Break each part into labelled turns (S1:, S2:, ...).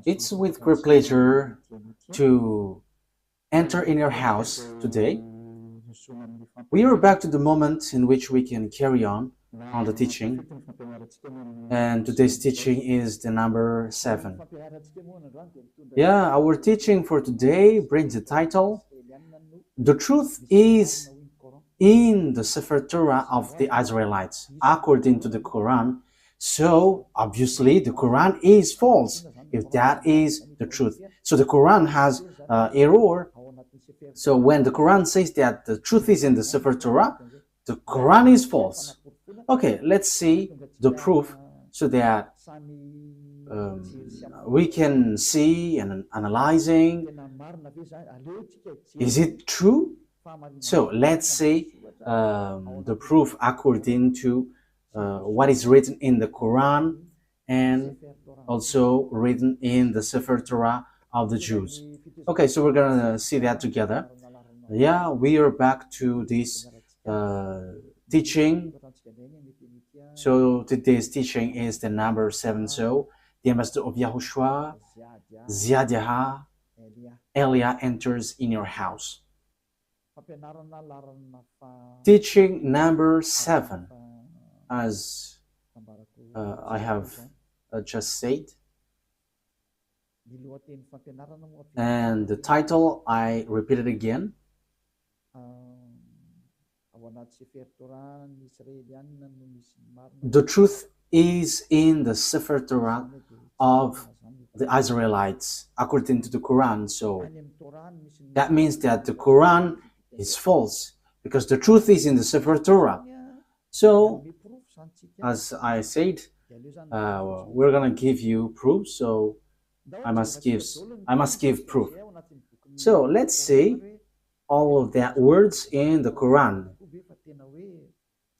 S1: It's with great pleasure to enter in your house today. We are back to the moment in which we can carry on the teaching, and today's teaching is the number 7. Yeah, our teaching for today brings the title, The Truth is in the Sefer Torah of the Israelites, according to the Quran. So, obviously, the Quran is false, if that is the truth. So, the Quran has error. So, when the Quran says that the truth is in the Sefer Torah, the Quran is false. Okay, let's see the proof so that we can see and analyzing, is it true? So let's see the proof according to what is written in the Quran and also written in the Sefer Torah of the Jews. Okay, so we're gonna see that together. Yeah, we are back to this teaching. So today's teaching is the number 7. So the ambassador of YAHOSHUAH, YAHVAH, Elia enters in your house. Teaching number 7, as I have just said, and the title I repeat it again. The truth is in the Sefer Torah of the Israelites, according to the Quran. So that means that the Quran is false, because the truth is in the Sefer Torah. So, as I said, we're gonna give you proof. So I must give proof. So let's see all of that words in the Quran.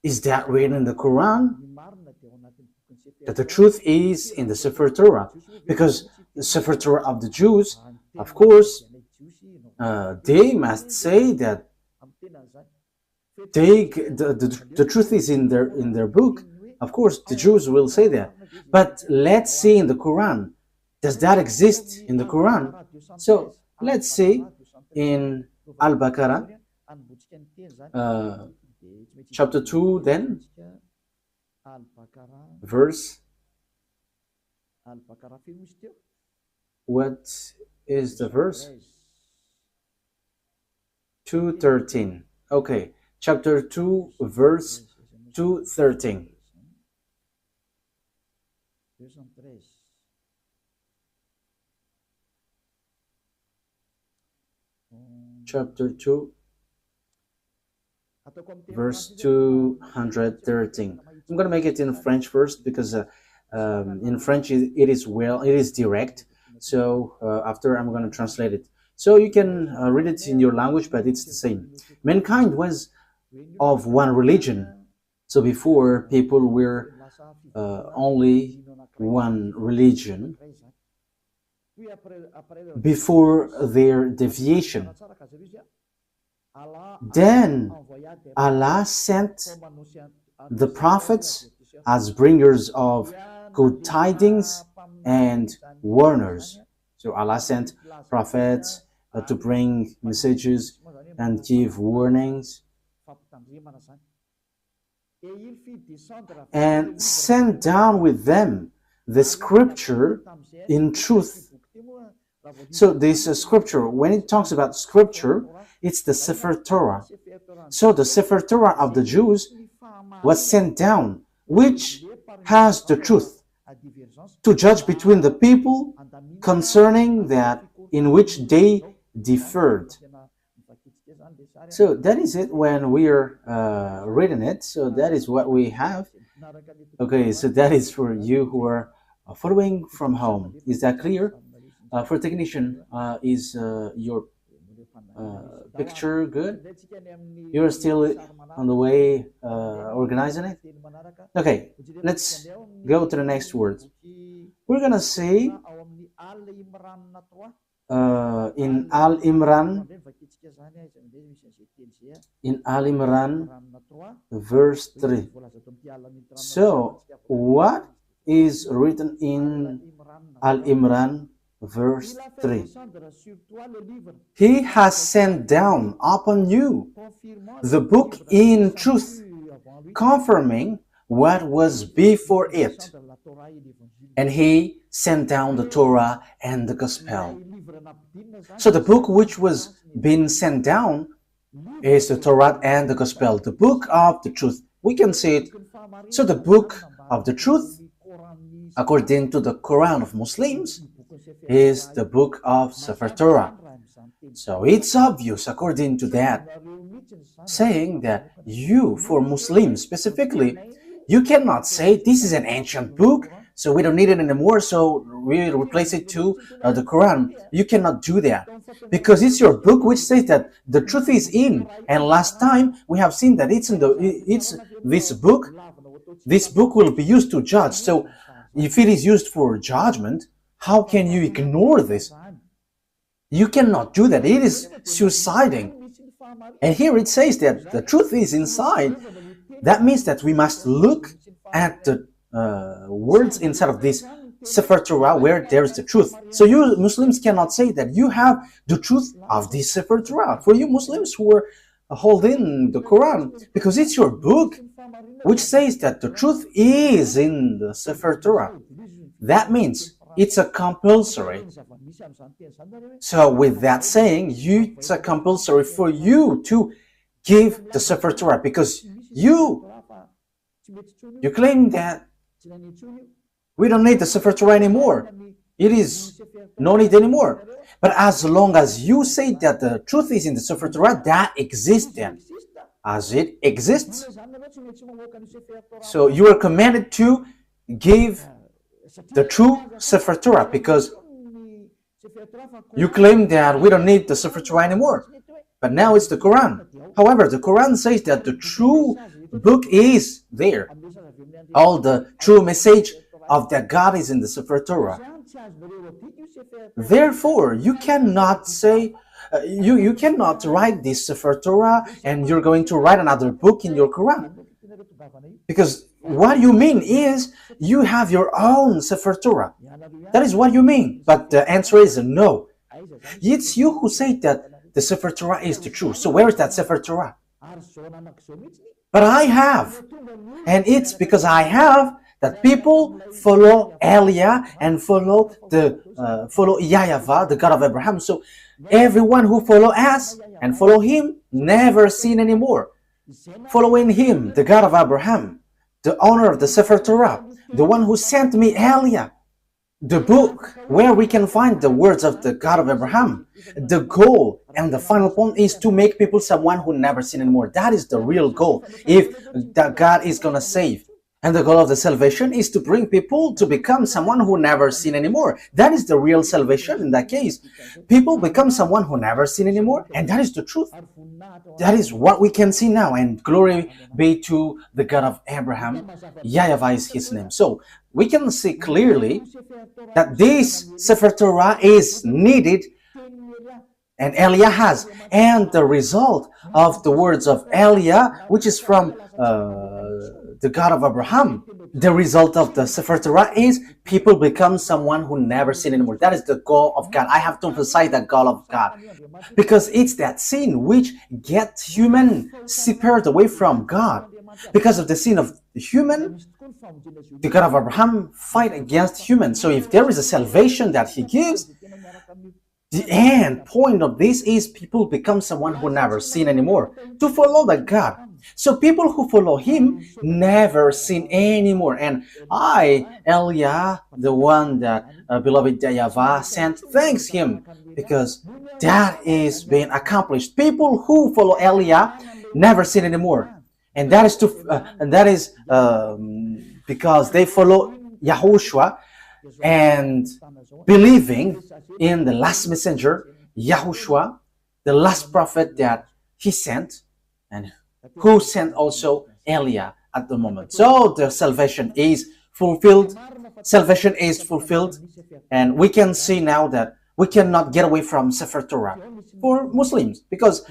S1: Is that written in the Quran? That the truth is in the Sefer Torah, because the Sefer Torah of the Jews, of course, they must say that the truth is in their book. Of course, the Jews will say that. But let's see in the Quran. Does that exist in the Quran? So let's see in Al-Baqarah, chapter 2, then, verse, what is the verse? 2:13. Okay, chapter 2, verse 2:13. Chapter 2, verse 213. I'm going to make it in French first, because in French it is direct. So after I'm going to translate it. So you can read it in your language, but it's the same. Mankind was of one religion. So before, people were only one religion before their deviation. Then Allah sent the prophets as bringers of good tidings and warners. So Allah sent prophets to bring messages and give warnings, and sent down with them the scripture in truth. So this scripture, when it talks about scripture, it's the Sefer Torah. So the Sefer Torah of the Jews was sent down, which has the truth to judge between the people concerning that in which they differed. So that is it when we are reading it. So that is what we have. Okay, so that is for you who are following from home. Is that clear? For technician, is your picture good? You're still on the way organizing it? Okay, let's go to the next word. We're gonna say in Al-Imran, verse 3. So what is written in Al-Imran verse 3. He has sent down upon you the book in truth, confirming what was before it. And he sent down the Torah and the Gospel. So the book which was being sent down is the Torah and the Gospel, the book of the truth. We can see it. So the book of the truth, according to the Quran of Muslims, is the book of Sefer Torah. So it's obvious, according to that, saying that you, for Muslims specifically, you cannot say this is an ancient book, so we don't need it anymore, so we replace it to the Quran. You cannot do that, because it's your book which says that the truth is in. And last time we have seen that it's this book. This book will be used to judge. So if it is used for judgment, how can you ignore this? You cannot do that. It is suiciding. And here it says that the truth is inside. That means that we must look at the words inside of this Sefer Torah where there is the truth. So you Muslims cannot say that you have the truth of this Sefer Torah. For you Muslims who are holding the Quran, because it's your book which says that the truth is in the Sefer Torah. That means it's a compulsory. So with that saying, it's a compulsory for you to give the Sefer Torah, because you claim that we don't need the Sefer Torah anymore. It is no need anymore. But as long as you say that the truth is in the Sefer Torah, that exists then, as it exists. So you are commanded to give the true Sefer Torah, because you claim that we don't need the Sefer Torah anymore. But now it's the Quran. However, the Quran says that the true book is there. All the true message of that God is in the Sefer Torah. Therefore, you cannot say, you cannot write this Sefer Torah and you're going to write another book in your Quran. Because what you mean is you have your own Sefer Torah. That is what you mean. But the answer is no. It's you who say that the Sefer Torah is the truth. So where is that Sefer Torah? But I have. And it's because I have that people follow Eliah and follow YAHVAH, the God of Abraham. So everyone who follow us and follow him never sin anymore. Following him, the God of Abraham, the owner of the Sefer Torah, the one who sent me Eliah, the book where we can find the words of the God of Abraham. The goal and the final point is to make people someone who never sin anymore. That is the real goal, if that God is going to save. And the goal of the salvation is to bring people to become someone who never sin anymore. That is the real salvation in that case. People become someone who never sin anymore, and that is the truth. That is what we can see now, and glory be to the God of Abraham. YAHVAH is his name. So we can see clearly that this Sefer Torah is needed, and Eliah has. And the result of the words of Eliah, which is from the God of Abraham, the result of the Sefer Torah is people become someone who never sin anymore. That is the goal of God. I have to emphasize that goal of God, because it's that sin which gets human separated away from God. Because of the sin of the human, the God of Abraham fight against humans. So if there is a salvation that he gives, the end point of this is people become someone who never sin anymore, to follow that God. So people who follow him never sin anymore. And I, Eliah, the one that beloved YAHVAH sent, thanks him, because that is being accomplished. People who follow Eliah never sin anymore. And that is because they follow YAHOSHUAH and believing in the last messenger, YAHOSHUAH, the last prophet that he sent, and who sent also Eliah at the moment. So the salvation is fulfilled. Salvation is fulfilled. And we can see now that we cannot get away from Sefer Torah for Muslims, because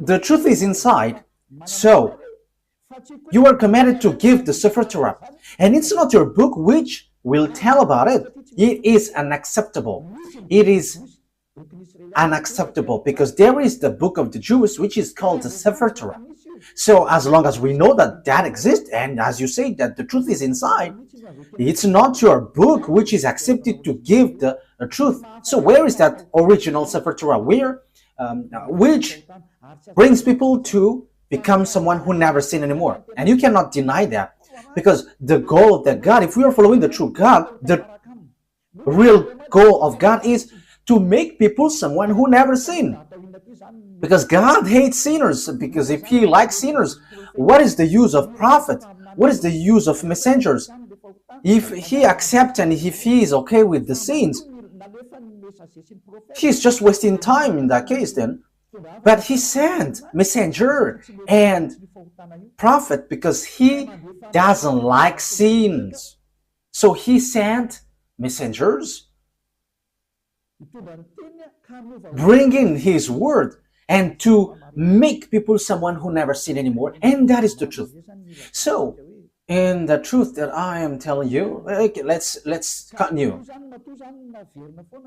S1: the truth is inside. So You are commanded to give the Sefer Torah. And it's not your book which will tell about it. It is unacceptable. It is unacceptable because there is the book of the Jews which is called the Sefer Torah. So as long as we know that that exists, and as you say that the truth is inside, it's not your book which is accepted to give the truth. So where is that original Sefer Torah? Where, which brings people to become someone who never sin anymore. And you cannot deny that, because the goal of that God, if we are following the true God, the real goal of God is to make people someone who never sin. Because God hates sinners, because if He likes sinners, what is the use of prophet? What is the use of messengers? If He accepts and if He is okay with the sins, He's just wasting time in that case then. But He sent messenger and prophet because He doesn't like sins. So He sent messengers bringing His word and to make people someone who never sin anymore. And that is the truth. So, in the truth that I am telling you, okay, let's continue.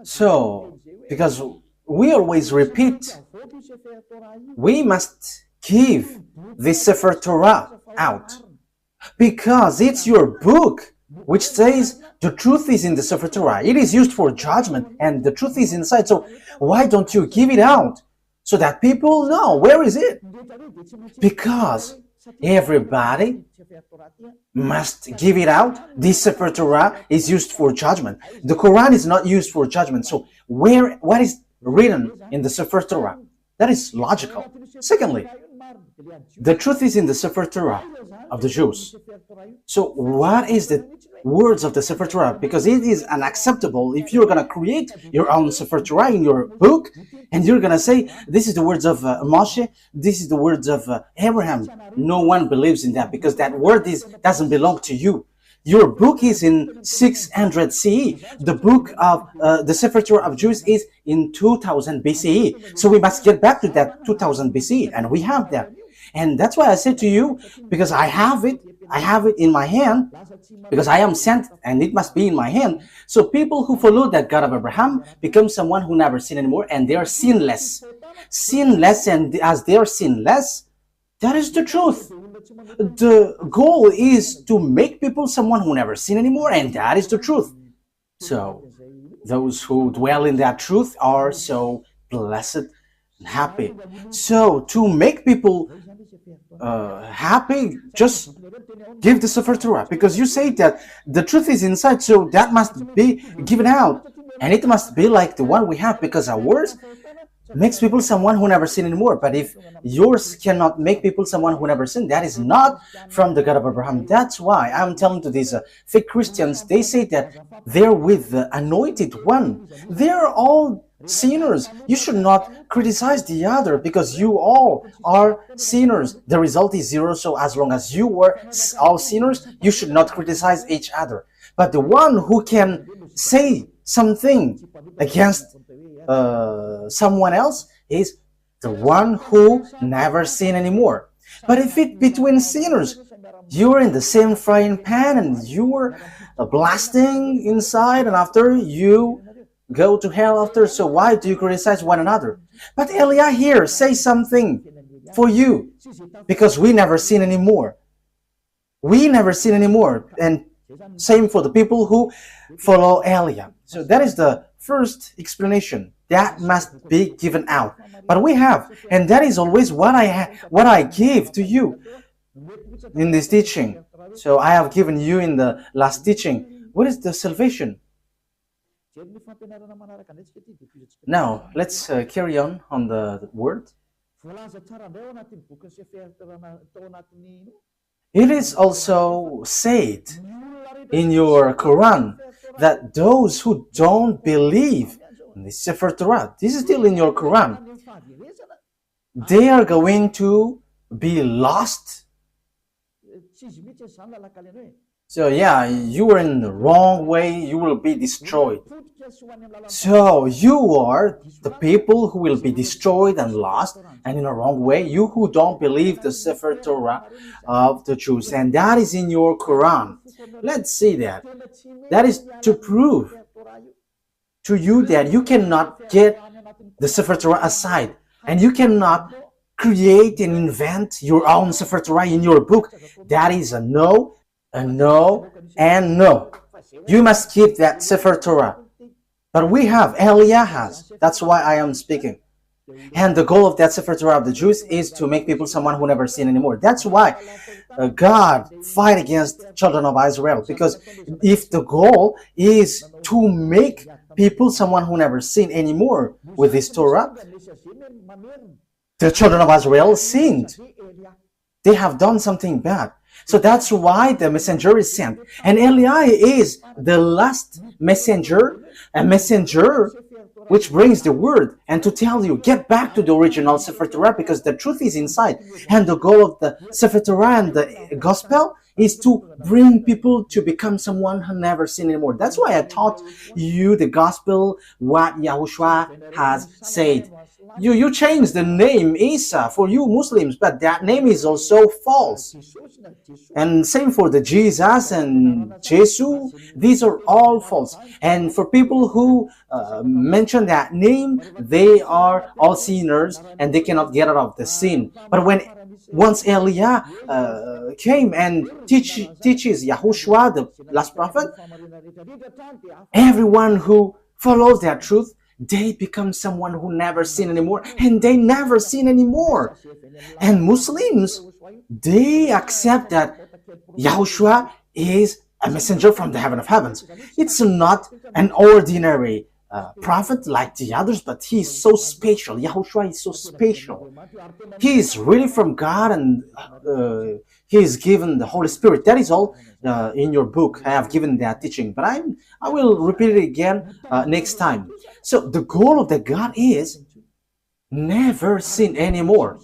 S1: So, because we always repeat, we must give the Sefer Torah out because it's your book which says the truth is in the Sefer Torah. It is used for judgment and the truth is inside. So why don't you give it out so that people know where is it? Because everybody must give it out. This Sefer Torah is used for judgment. The Quran is not used for judgment. So what is written in the Sefer Torah? That is logical. Secondly, the truth is in the Sefer Torah of the Jews. So what is the words of the Sefer Torah? Because it is unacceptable if you're going to create your own Sefer Torah in your book and you're going to say, this is the words of Moshe, this is the words of Abraham. No one believes in that because that word doesn't belong to you. Your book is in 600 CE. The book of the Sefer Torah of Jews is in 2000 BCE. So we must get back to that 2000 BCE, and we have that. And that's why I said to you, because I have it in my hand, because I am sent, and it must be in my hand. So people who follow that God of Abraham become someone who never sin anymore, and they are sinless. Sinless, and as they are sinless, that is the truth. The goal is to make people someone who never sin anymore, and that is the truth. So those who dwell in that truth are so blessed and happy. So to make people happy, just give the Sefer Torah, because you say that the truth is inside, so that must be given out, and it must be like the one we have, because ours makes people someone who never sin anymore. But if yours cannot make people someone who never sin, that is not from the God of Abraham. That's why I'm telling to these fake Christians, they say that they're with the anointed one. They're all sinners. You should not criticize the other because you all are sinners. The result is zero. So as long as you were all sinners, you should not criticize each other. But the one who can say something against someone else is the one who never sin anymore. But if it between sinners, you're in the same frying pan and you're blasting inside, and after you go to hell after, so why do you criticize one another? But Elia here says something for you, because we never sin anymore. We never sin anymore, and same for the people who follow Elia. So that is the first explanation. That must be given out. But we have, and that is always what I give to you in this teaching. So I have given you in the last teaching. What is the salvation? Now, let's carry on the word. It is also said in your Quran that those who don't believe in the Sefer Torah, this is still in your Quran, they are going to be lost. So yeah, you are in the wrong way, you will be destroyed. So you are the people who will be destroyed and lost and in a wrong way, you who don't believe the Sefer Torah of the Jews, and that is in your Quran. Let's see that. That is to prove to you that you cannot get the Sefer Torah aside, and you cannot create and invent your own Sefer Torah in your book. That is a no, and no. You must keep that Sefer Torah. But we have, Eliah has. That's why I am speaking. And the goal of that Sefer Torah of the Jews is to make people someone who never sin anymore. That's why God fight against children of Israel. Because if the goal is to make people someone who never sin anymore with this Torah, the children of Israel sinned. They have done something bad. So that's why the messenger is sent. And Eliah is the last messenger, a messenger which brings the word and to tell you, get back to the original Sefer Torah because the truth is inside. And the goal of the Sefer Torah and the gospel is to bring people to become someone who never sinned anymore. That's why I taught you the gospel, what YAHOSHUAH has said. You changed the name Isa for you Muslims, but that name is also false. And same for the Jesus and Jesus, these are all false. And for people who mention that name, they are all sinners and they cannot get out of the sin. But once Eliah came and teaches YAHOSHUAH, the last prophet, everyone who follows that truth, they become someone who never sin anymore, and they never sin anymore. And Muslims, they accept that YAHOSHUAH is a messenger from the heaven of heavens. It's not an ordinary prophet like the others, but he is so special. YAHOSHUAH is so special. He is really from God, and he is given the Holy Spirit. That is all in your book. I have given that teaching, but I will repeat it again next time. So the goal of the God is never sin anymore.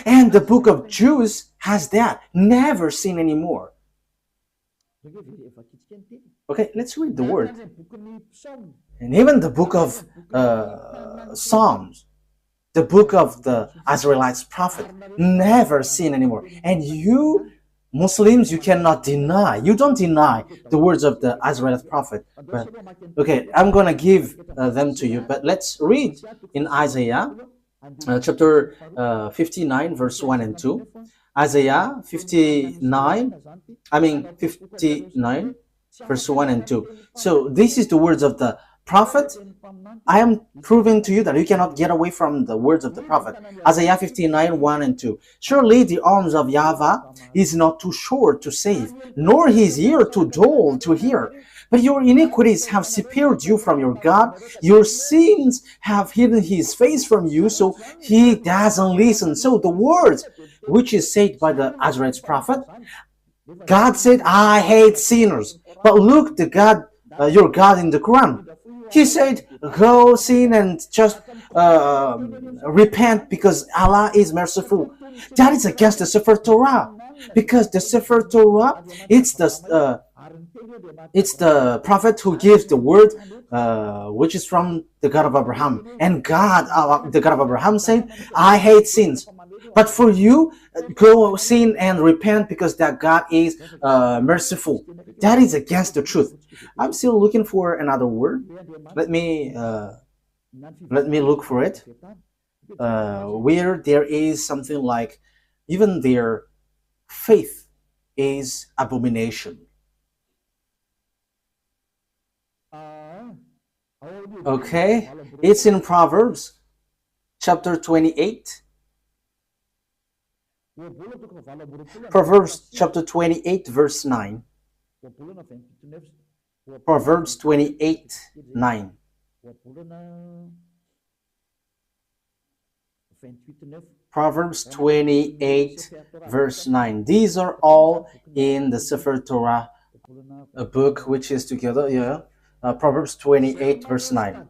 S1: And the book of Jews has that, never sin anymore. Okay, let's read the word. And even the book of Psalms, the book of the Israelites prophet, never sin anymore. And you Muslims, you cannot deny. You don't deny the words of the Israelite prophet. But okay, I'm gonna give them to you. But let's read in Isaiah chapter 59, verse 1 and 2. Isaiah 59, verse 1 and 2. So this is the words of the prophet. I am proving to you that you cannot get away from the words of the prophet. Isaiah 59, 1 and 2. Surely the arms of YAHVAH is not too short to save, nor his ear too dull to hear. But your iniquities have separated you from your God. Your sins have hidden his face from you, so he doesn't listen. So the words which is said by the Israelite prophet, God said, I hate sinners. But look, the God, your God in the Quran, he said, go sin and just repent because Allah is merciful. That is against the Sefer Torah. Because the Sefer Torah, it's the prophet who gives the word, which is from the God of Abraham. And God, the God of Abraham said, I hate sins. But for you, go sin and repent because that God is merciful. That is against the truth. I'm still looking for another word. Let me look for it. Where there is something like, even their faith is abomination. Okay, it's in Proverbs chapter 28. Proverbs chapter 28, verse 9. Proverbs 28, 9. Proverbs 28, verse 9. These are all in the Sefer Torah, a book which is together, Proverbs 28, verse 9.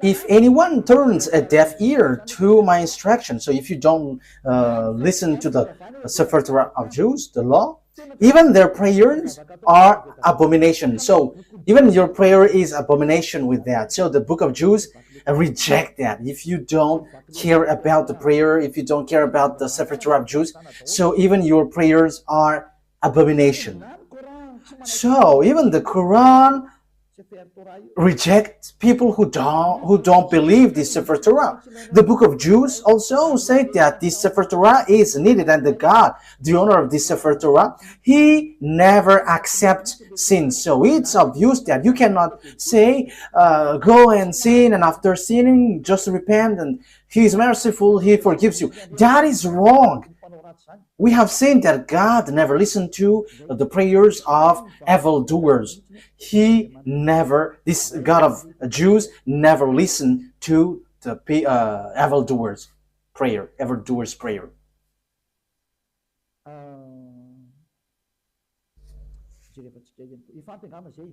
S1: If anyone turns a deaf ear to my instruction, so if you don't listen to the Sefer Torah of Jews, the law, Even their prayers are abomination. So even your prayer is abomination with that. So the book of Jews reject that. If you don't care about the prayer, if you don't care about the Sefer Torah of Jews, so even your prayers are abomination. So even the Quran reject people who don't believe this Sefer Torah. The book of Jews also say that this Sefer Torah is needed, and the God, the owner of this Sefer Torah, he never accepts sin. So it's obvious that you cannot say go and sin, and after sinning just repent and he is merciful, he forgives you. That is wrong. We have seen that God never listened to the prayers of evildoers. This God of Jews never listened to the evildoers' prayer.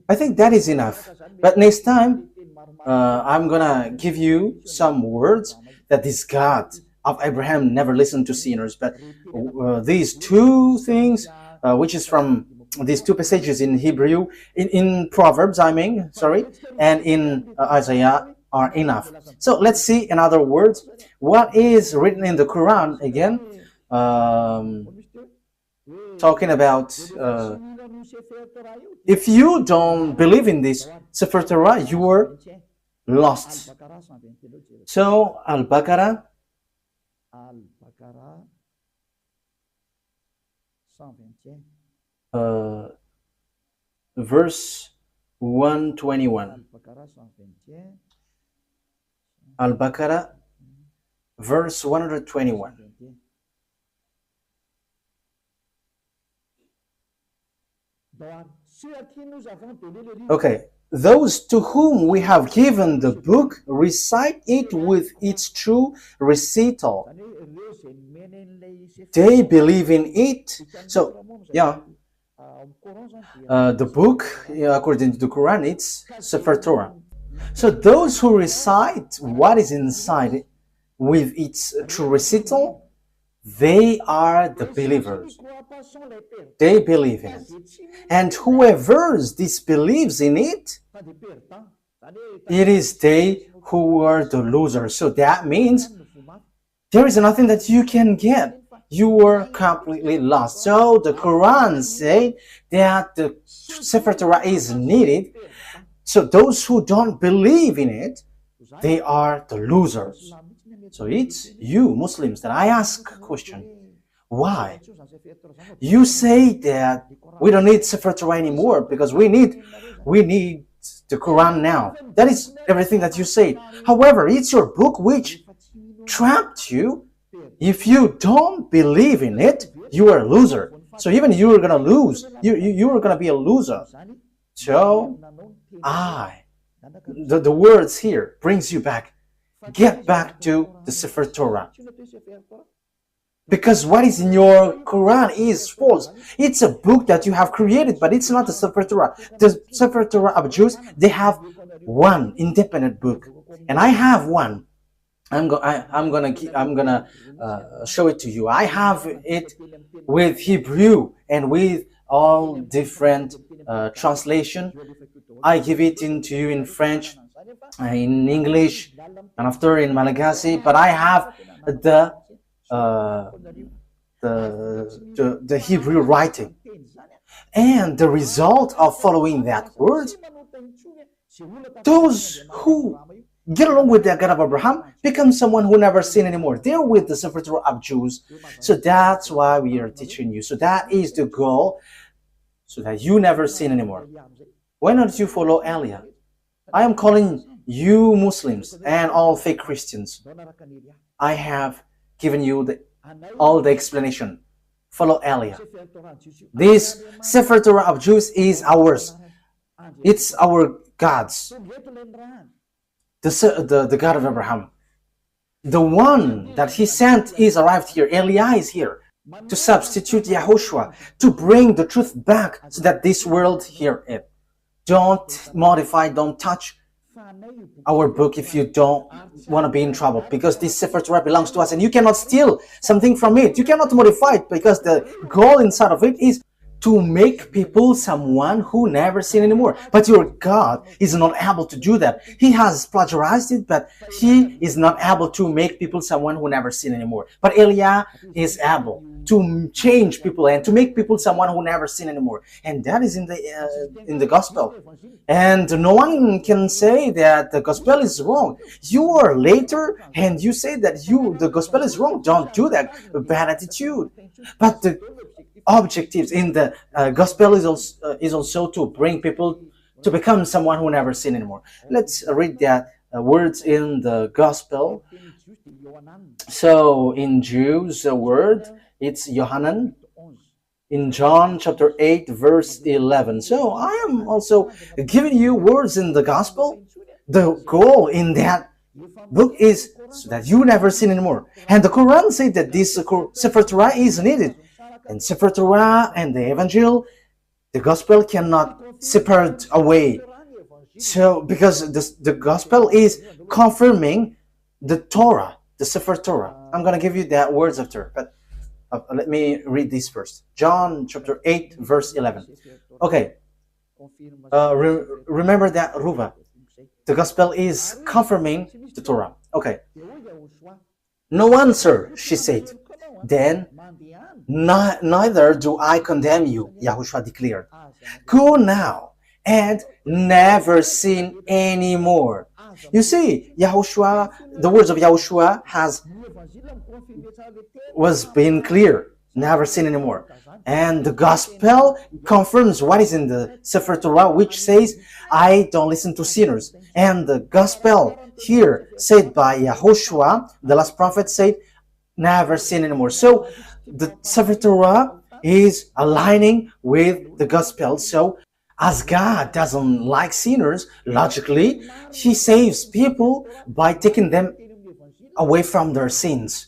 S1: I think that is enough. But next time, I'm gonna give you some words that this God of Abraham never listened to sinners. But these two things, which is from these two passages in Hebrew, in Proverbs, and in Isaiah, are enough. So let's see, in other words, what is written in the Quran again, talking about if you don't believe in this Sefer Torah, you are lost. So Al-Baqarah, verse 121. Al-Baqarah, verse 121. Okay. Those to whom we have given the book recite it with its true recital. They believe in it. So, the book, according to the Quran, it's Sefer Torah. So those who recite what is inside it with its true recital, they are the believers. They believe in it. And whoever disbelieves in it, it is they who are the losers. So that means there is nothing that you can get. You are completely lost. So the Quran says that the Sefer Torah is needed. So those who don't believe in it, they are the losers. So it's you Muslims that I ask a question. Why? You say that we don't need Sefer Torah anymore because we need the Quran now. That is everything that you say. However, it's your book which trapped you. If you don't believe in it, you are a loser. So even you are gonna lose. You are gonna be a loser. So the words here brings you back. Get back to the Sefer Torah. Because what is in your Quran is false. It's a book that you have created, but it's not the Sefer Torah. The Sefer Torah of Jews, they have one independent book, and I have one. I'm gonna show it to you. I have it with Hebrew and with all different translation. I give it into you in French, in English, and after in Malagasy. But I have the Hebrew writing, and the result of following that word, those who get along with the God of Abraham become someone who never sin anymore. They're with the Sefer Torah of Jews. So that's why we are teaching you. So that is the goal, so that you never sin anymore. Why don't you follow Elia? I am calling you Muslims and all fake Christians. I have given you all the explanation. Follow Elia. This Sefer Torah of Jews is ours. It's our God's. The God of Abraham. The one that he sent is arrived here. Elia is here to substitute YAHOSHUAH, to bring the truth back so that this world hear it. Don't modify, don't touch our book if you don't want to be in trouble, because this Sefer Torah belongs to us and you cannot steal something from it. You cannot modify it, because the goal inside of it is to make people someone who never sin anymore. But your God is not able to do that. He has plagiarized it, but he is not able to make people someone who never sin anymore. But Eliah is able to change people and to make people someone who never sin anymore. And that is in the gospel. And no one can say that the gospel is wrong. You are later and you say that the gospel is wrong. Don't do that. Bad attitude. But the objectives in the gospel is also to bring people to become someone who never sin anymore. Let's read that words in the gospel. So in Jews, the word, it's Yohanan. In John chapter 8 verse 11. So I am also giving you words in the gospel. The goal in that book is so that you never sin anymore. And the Quran said that this Sefer Torah is needed. And Sefer Torah and the Evangel, the gospel cannot separate away. So because the gospel is confirming the Torah, the Sefer Torah. I'm going to give you that words after, but let me read this first. John chapter 8 verse 11. Okay. Remember that, Ruva. The gospel is confirming the Torah. Okay. No answer, she said. Then, neither do I condemn you, YAHOSHUAH declared. Go now and never sin anymore. You see, YAHOSHUAH, the words of YAHOSHUAH was being clear. Never sin anymore. And the gospel confirms what is in the Sefer Torah, which says, I don't listen to sinners. And the gospel here said by YAHOSHUAH, the last prophet, said, never sin anymore. So the Sefer Torah is aligning with the gospel. So as God doesn't like sinners, logically, he saves people by taking them away from their sins.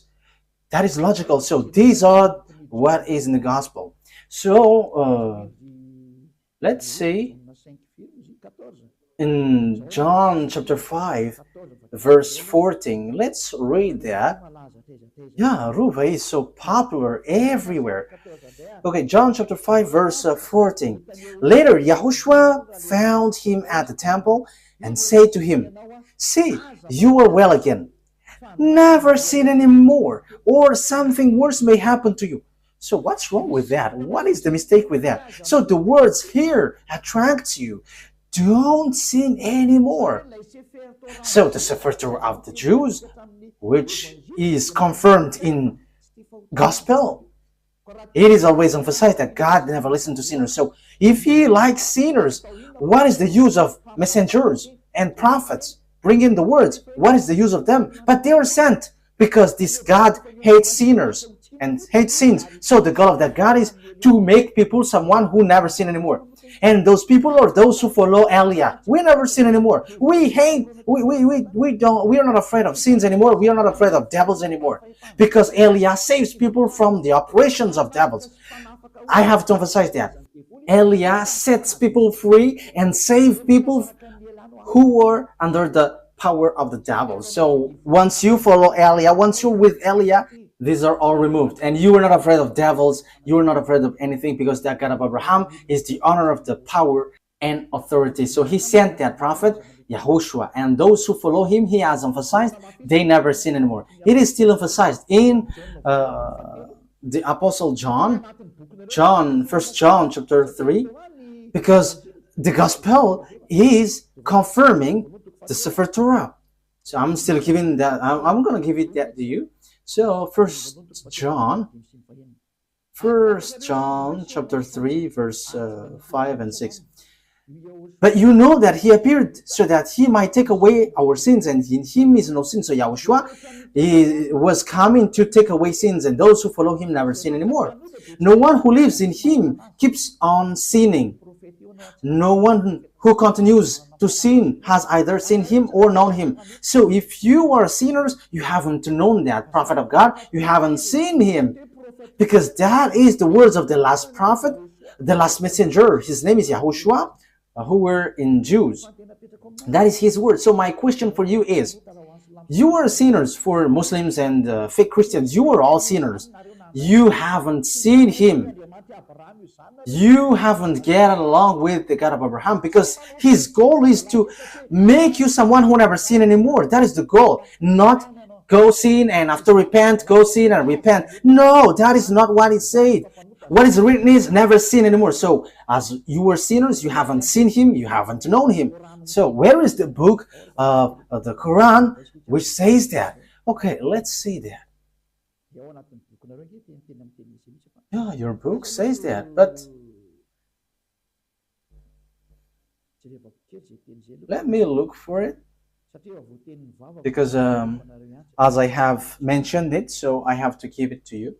S1: That is logical. So these are what is in the gospel. So let's see in John chapter 5 verse 14. Let's read that. Yeah, Ruva is so popular everywhere. Okay, John chapter 5 verse 14. Later YAHOSHUAH found him at the temple and said to him, see, you are well again. Never sin anymore, or something worse may happen to you. So what's wrong with that? What is the mistake with that? So the words here attract you. Don't sin anymore. So the Sefer Torah of the Jews, which is confirmed in gospel, it is always emphasized that God never listened to sinners. So if he likes sinners, what is the use of messengers and prophets bringing the words? What is the use of them? But they are sent because this God hates sinners and hates sins. So the goal of that God is to make people someone who never sin anymore. And those people are those who follow Eliah. We never sin anymore. We are not afraid of sins anymore. We are not afraid of devils anymore. Because Eliah saves people from the operations of devils. I have to emphasize that. Eliah sets people free and saves people who are under the power of the devil. So once you follow Eliah, once you're with Eliah, these are all removed. And you are not afraid of devils. You are not afraid of anything because that God of Abraham is the honor of the power and authority. So he sent that prophet, YAHOSHUAH. And those who follow him, he has emphasized, they never sin anymore. It is still emphasized in the Apostle John, 1 John chapter 3, because the gospel is confirming the Sefer Torah. So I'm still giving that, I'm going to give it that to you. So 1 John chapter 3 verse 5 and 6. But you know that he appeared so that he might take away our sins, and in him is no sin. So YAHOSHUAH was coming to take away sins, and those who follow him never sin anymore. No one who lives in him keeps on sinning. No one who continues to sin has either seen him or known him. So if you are sinners, you haven't known that prophet of God. You haven't seen him, because that is the words of the last prophet, the last messenger. His name is YAHOSHUAH, who were in Jews. That is his word. So my question for you is, you are sinners. For Muslims and fake Christians, you are all sinners. you haven't seen him. You haven't get along with the God of Abraham, because his goal is to make you someone who never sin anymore. That is the goal. Not go sin and after repent, go sin and repent. No, that is not what it said. What is written is never sin anymore. So as you were sinners, you haven't seen him, you haven't known him. So where is the book of the Quran which says that? Okay, let's see that. Yeah, your book says that, but let me look for it, because as I have mentioned it, so I have to give it to you.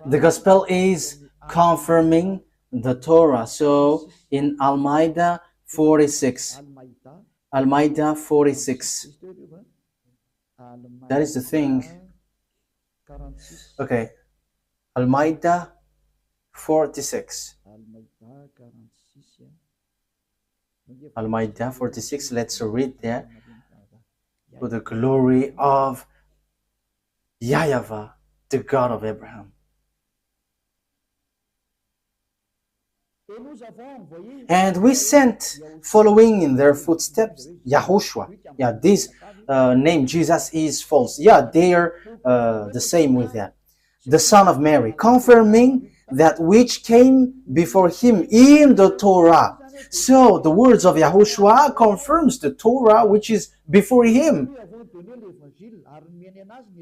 S1: The gospel is confirming the Torah. So in Al-Ma'idah 46, Al-Ma'idah 46, that is the thing. Okay, Al-Ma'idah 46. Al-Ma'idah 46, let's read that. For the glory of YAHVAH, the God of Abraham. And we sent, following in their footsteps, YAHOSHUAH. Yeah, this name Jesus is false. Yeah, they are the same with that. The son of Mary, confirming that which came before him in the Torah. So the words of YAHOSHUAH confirms the Torah which is before him.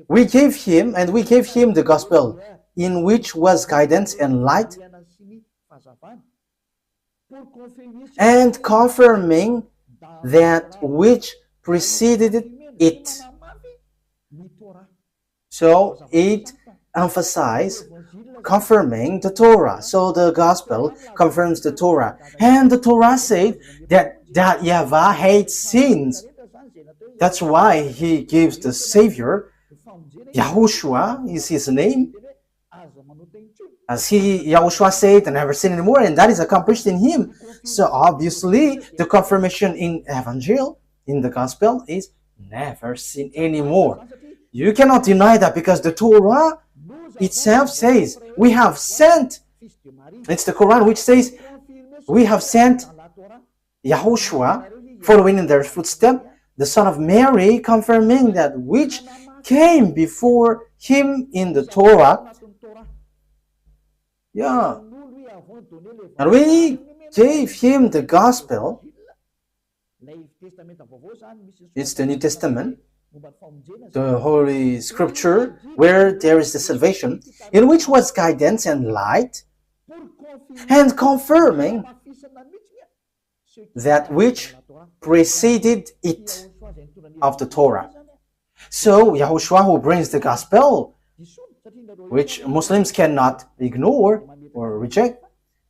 S1: We gave him the gospel, in which was guidance and light, and confirming that which preceded it. So it emphasizes confirming the Torah. So the gospel confirms the Torah. And the Torah said that YAHVAH hates sins. That's why he gives the Savior. YAHOSHUAH is his name. As YAHOSHUAH said, I never sin anymore, and that is accomplished in him. So obviously, the confirmation in Evangel, in the Gospel, is never sin anymore. You cannot deny that, because the Torah itself says, we have sent, it's the Quran which says, we have sent YAHOSHUAH, following in their footsteps, the son of Mary, confirming that which came before him in the Torah. Yeah. And we gave him the gospel. It's the New Testament, the Holy Scripture, where there is the salvation, in which was guidance and light, and confirming that which preceded it of the Torah. So YAHOSHUAH, who brings the gospel, which Muslims cannot ignore or reject,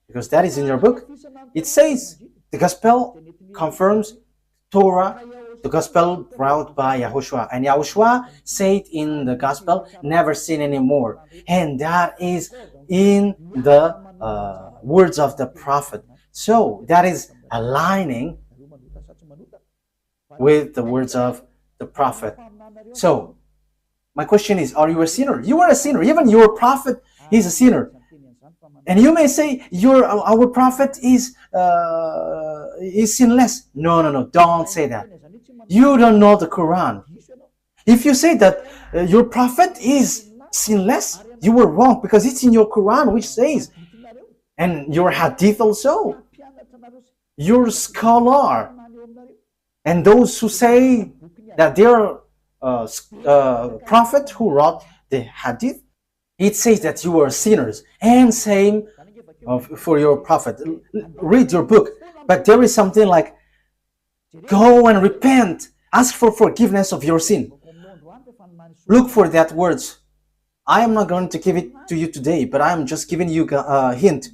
S1: because that is in your book, it says the gospel confirms Torah, the gospel brought by YAHOSHUAH. And YAHOSHUAH said in the gospel, never sin anymore. And that is in the words of the prophet. So that is aligning with the words of the prophet. So my question is, are you a sinner? You are a sinner. Even your prophet is a sinner. And you may say, our prophet is sinless. No, don't say that. You don't know the Quran. If you say that your prophet is sinless, you were wrong, because it's in your Quran which says, and your hadith also, your scholar, and those who say that they are prophet who wrote the hadith, it says that you are sinners. And same for your prophet. Read your book. But there is something like, go and repent, ask for forgiveness of your sin. Look for that words. I am not going to give it to you today, but I am just giving you a hint.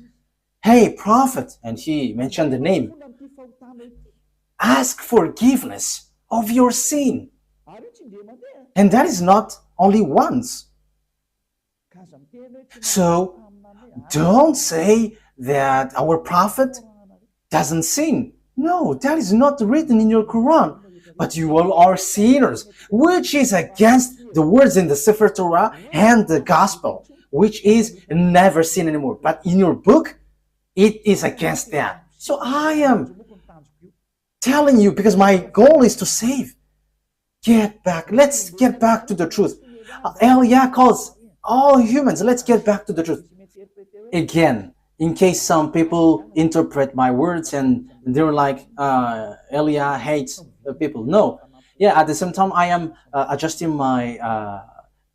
S1: Hey, prophet, and he mentioned the name. Ask forgiveness of your sin. And that is not only once. So don't say that our prophet doesn't sin. No, that is not written in your Quran. But you all are sinners, which is against the words in the Sefer Torah and the Gospel, which is never sin anymore. But in your book, it is against that. So I am telling you, because my goal is to save. Get back. Let's get back to the truth. Eliah calls all humans, let's get back to the truth. Again, in case some people interpret my words and they're like, Eliah hates people. No. Yeah, at the same time, I am adjusting my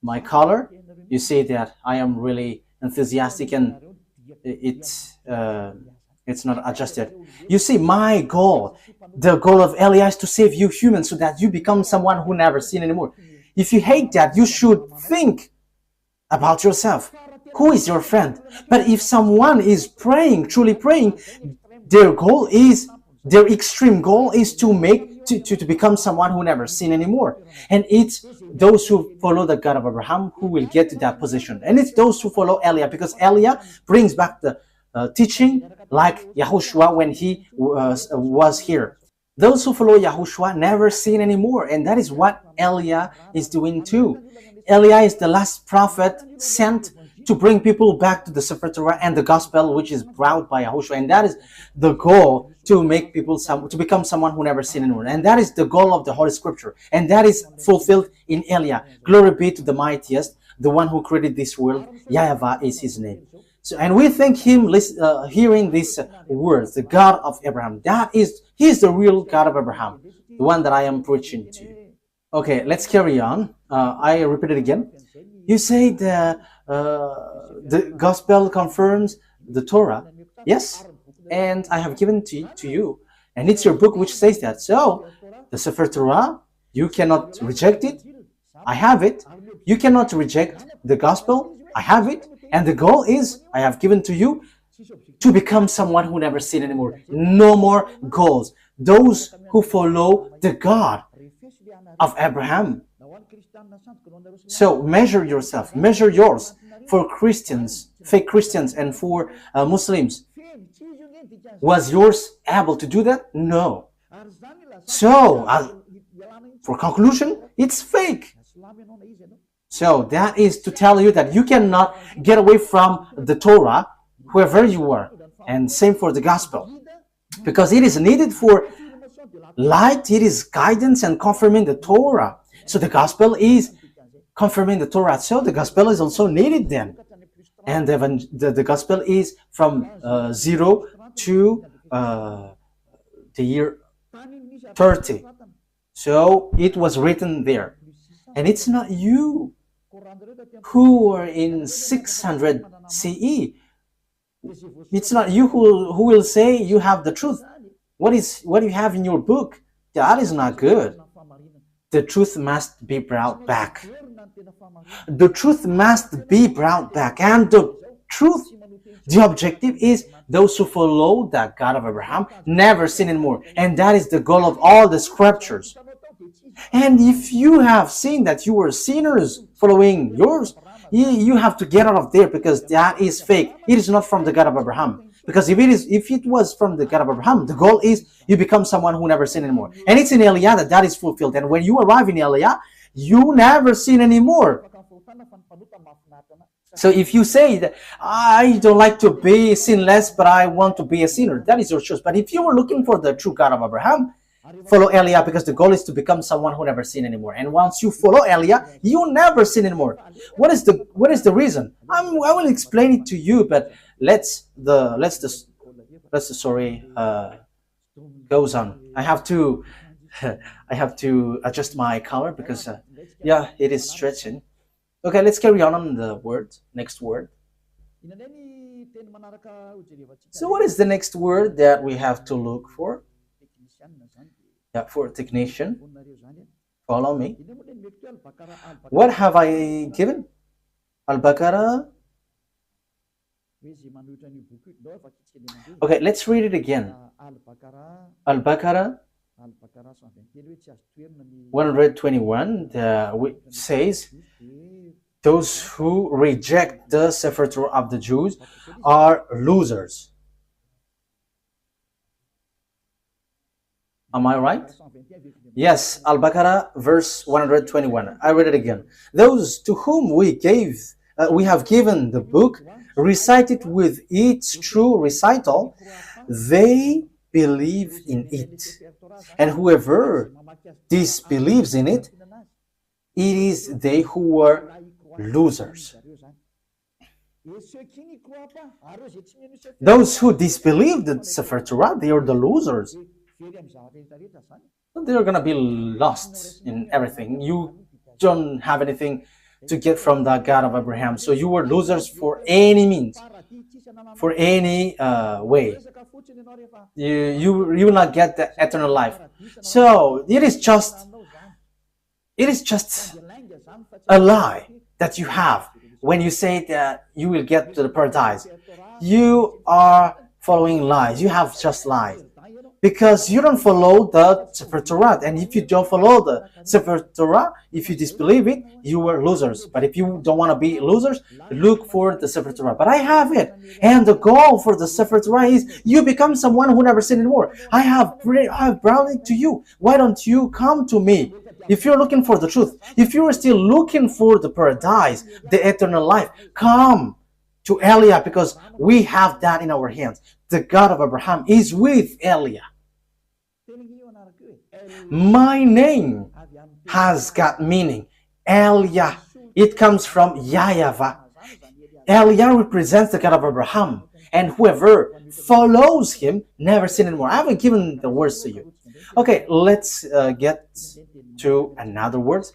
S1: my color. You see that I am really enthusiastic and it's not adjusted. You see, my goal, the goal of Eliah is to save you humans so that you become someone who never sin anymore. If you hate that, you should think about yourself. Who is your friend? But if someone is praying, truly praying, their goal is, their extreme goal is to make, to become someone who never sin anymore. And it's those who follow the God of Abraham who will get to that position. And it's those who follow Eliah, because Eliah brings back the teaching like YAHOSHUAH when he was here. Those who follow YAHOSHUAH never sin anymore. And that is what Eliah is doing too. Eliah is the last prophet sent to bring people back to the Sefer Torah and the Gospel, which is brought by YAHOSHUAH. And that is the goal, to make people to become someone who never sinned anymore. And that is the goal of the Holy Scripture. And that is fulfilled in Eliah. Glory be to the mightiest, the one who created this world. YAHVAH is his name. So, and we thank him hearing these words, the God of Abraham. He is the real God of Abraham, the one that I am preaching to you. Okay, let's carry on. I repeat it again. You say the Gospel confirms the Torah. Yes, and I have given to you. And it's your book which says that. So, the Sefer Torah, you cannot reject it. I have it. You cannot reject the Gospel. I have it. And the goal is, I have given to you, to become someone who never sin anymore. No more goals. Those who follow the God of Abraham. So measure yourself, measure yours. For Christians, fake Christians, and for Muslims, was yours able to do that? No. So, for conclusion, it's fake. So that is to tell you that you cannot get away from the Torah, whoever you are. And same for the Gospel. Because it is needed for light, it is guidance and confirming the Torah. So the Gospel is confirming the Torah. So the Gospel is also needed then. And the Gospel is from 0 to the year 30. So it was written there. And it's not you who are in 600 CE. It's not you who will say you have the truth. What you have in your book, that is not good. The truth must be brought back. The truth must be brought back. And the truth, the objective is those who follow the God of Abraham never sin anymore. And that is the goal of all the scriptures. And if you have seen that you were sinners following yours, you have to get out of there, because that is fake. It is not from the God of Abraham. Because if it was from the God of Abraham, the goal is you become someone who never sin anymore. And it's in Eliah that is fulfilled. And when you arrive in Eliah, you never sin anymore. So if you say that I don't like to be sinless, but I want to be a sinner, that is your choice. But if you were looking for the true God of Abraham, follow Eliah, because the goal is to become someone who never sin anymore. And once you follow Eliah, you never sin anymore. What is the reason? I will explain it to you, but let's the story goes on. I have to adjust my color because yeah, it is stretching. Okay, let's carry on the word. Next word. So what is the next word that we have to look for? Yeah, for technician. Follow me. What have I given? Al-Baqarah. Okay, let's read it again. Al-Baqarah 121 says, those who reject the Sefer Torah of the Jews are losers. Am I right? Yes, Al-Baqarah verse 121. I read it again. Those to whom we have given the book, recite it with its true recital, they believe in it. And whoever disbelieves in it, it is they who are losers. Those who disbelieve the Sefer Torah, they are the losers. They're going to be lost in everything. You don't have anything to get from the God of Abraham. So you were losers for any means, for any way. You will not get the eternal life. So it is just a lie that you have when you say that you will get to the paradise. You are following lies. You have just lies. Because you don't follow the Sefer Torah. And if you don't follow the Sefer Torah, if you disbelieve it, you are losers. But if you don't want to be losers, look for the Sefer Torah. But I have it. And the goal for the Sefer Torah is you become someone who never sin anymore. I have brought it to you. Why don't you come to me? If you're looking for the truth, if you are still looking for the paradise, the eternal life, come to Eliah, because we have that in our hands. The God of Abraham is with Eliah. My name has got meaning. Eliah. It comes from YAHVAH. Eliah represents the God of Abraham. And whoever follows him never sin anymore. I haven't given the words to you. Okay, let's get to another word.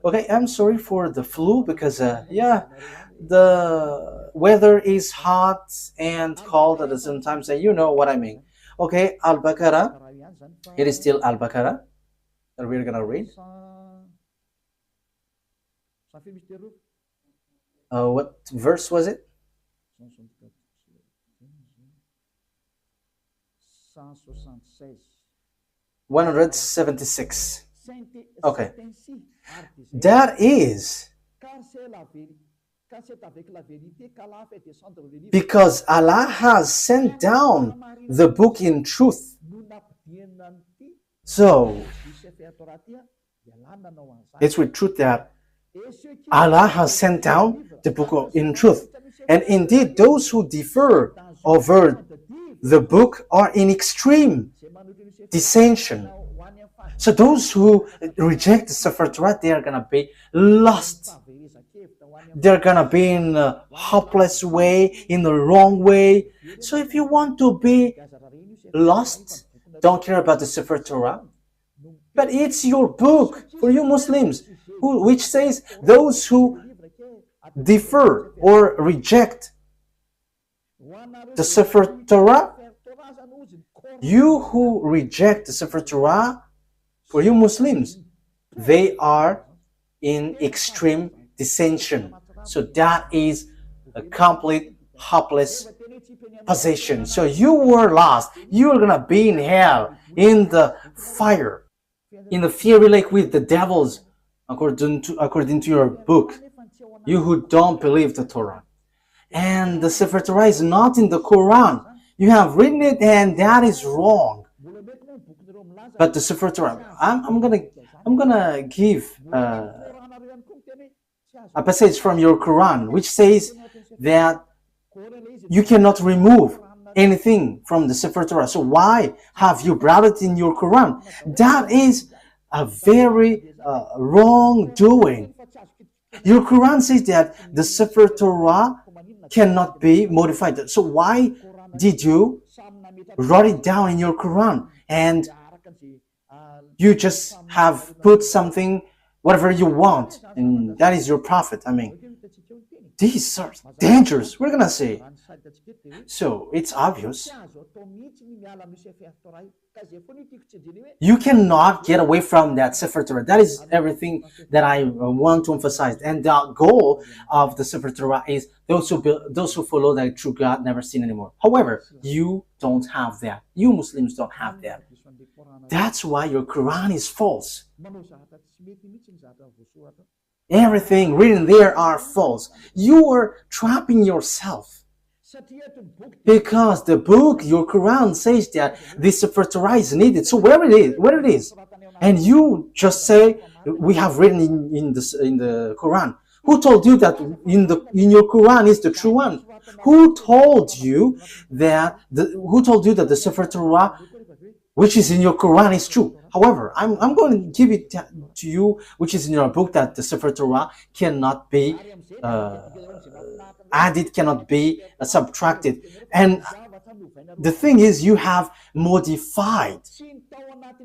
S1: Okay, I'm sorry for the flu because, the weather is hot and cold at the same time, so you know what I mean. Okay, Al-Baqarah. It is still Al-Baqarah that we're going to read. What verse was it? 176. Okay. That is because Allah has sent down the book in truth. So, it's with truth that Allah has sent down the book in truth. And indeed, those who differ over the book are in extreme dissension. So those who reject the Sefer Torah, they are going to be lost. They're going to be in a hopeless way, in the wrong way. So if you want to be lost, don't care about the Sefer Torah. But it's your book for you Muslims, which says those who differ or reject the Sefer Torah, you who reject the Sefer Torah, for you Muslims, they are in extreme dissension. So that is a complete hopeless position. So you were lost. You are going to be in hell, in the fire, in the fiery lake with the devils, according to your book, you who don't believe the Torah. And the Sefer Torah is not in the Quran. You have written it and that is wrong. But the Sefer Torah, I'm gonna give a passage from your Quran which says that you cannot remove anything from the Sefer Torah. So why have you brought it in your Quran? That is a very wrongdoing. Your Quran says that the Sefer Torah cannot be modified. So why did you write it down in your Quran and you just have put something, whatever you want, and that is your prophet? I mean, these are dangerous, we're gonna say. So it's obvious. You cannot get away from that Sefer Torah. That is everything that I want to emphasize. And the goal of the Sefer Torah is those who follow the true God never sin anymore. However, you don't have that. You Muslims don't have that. That's why your Quran is false. Everything written there are false. You are trapping yourself. Because the book, your Quran, says that this Sefer Torah is needed. So where it is, and you just say we have written in the Quran. Who told you that in your Quran is the true one? Who told you that the Sefer Torah, which is in your Quran, is true? However, I'm going to give it to you, which is in your book, that the Sefer Torah cannot be added, cannot be subtracted. And the thing is, you have modified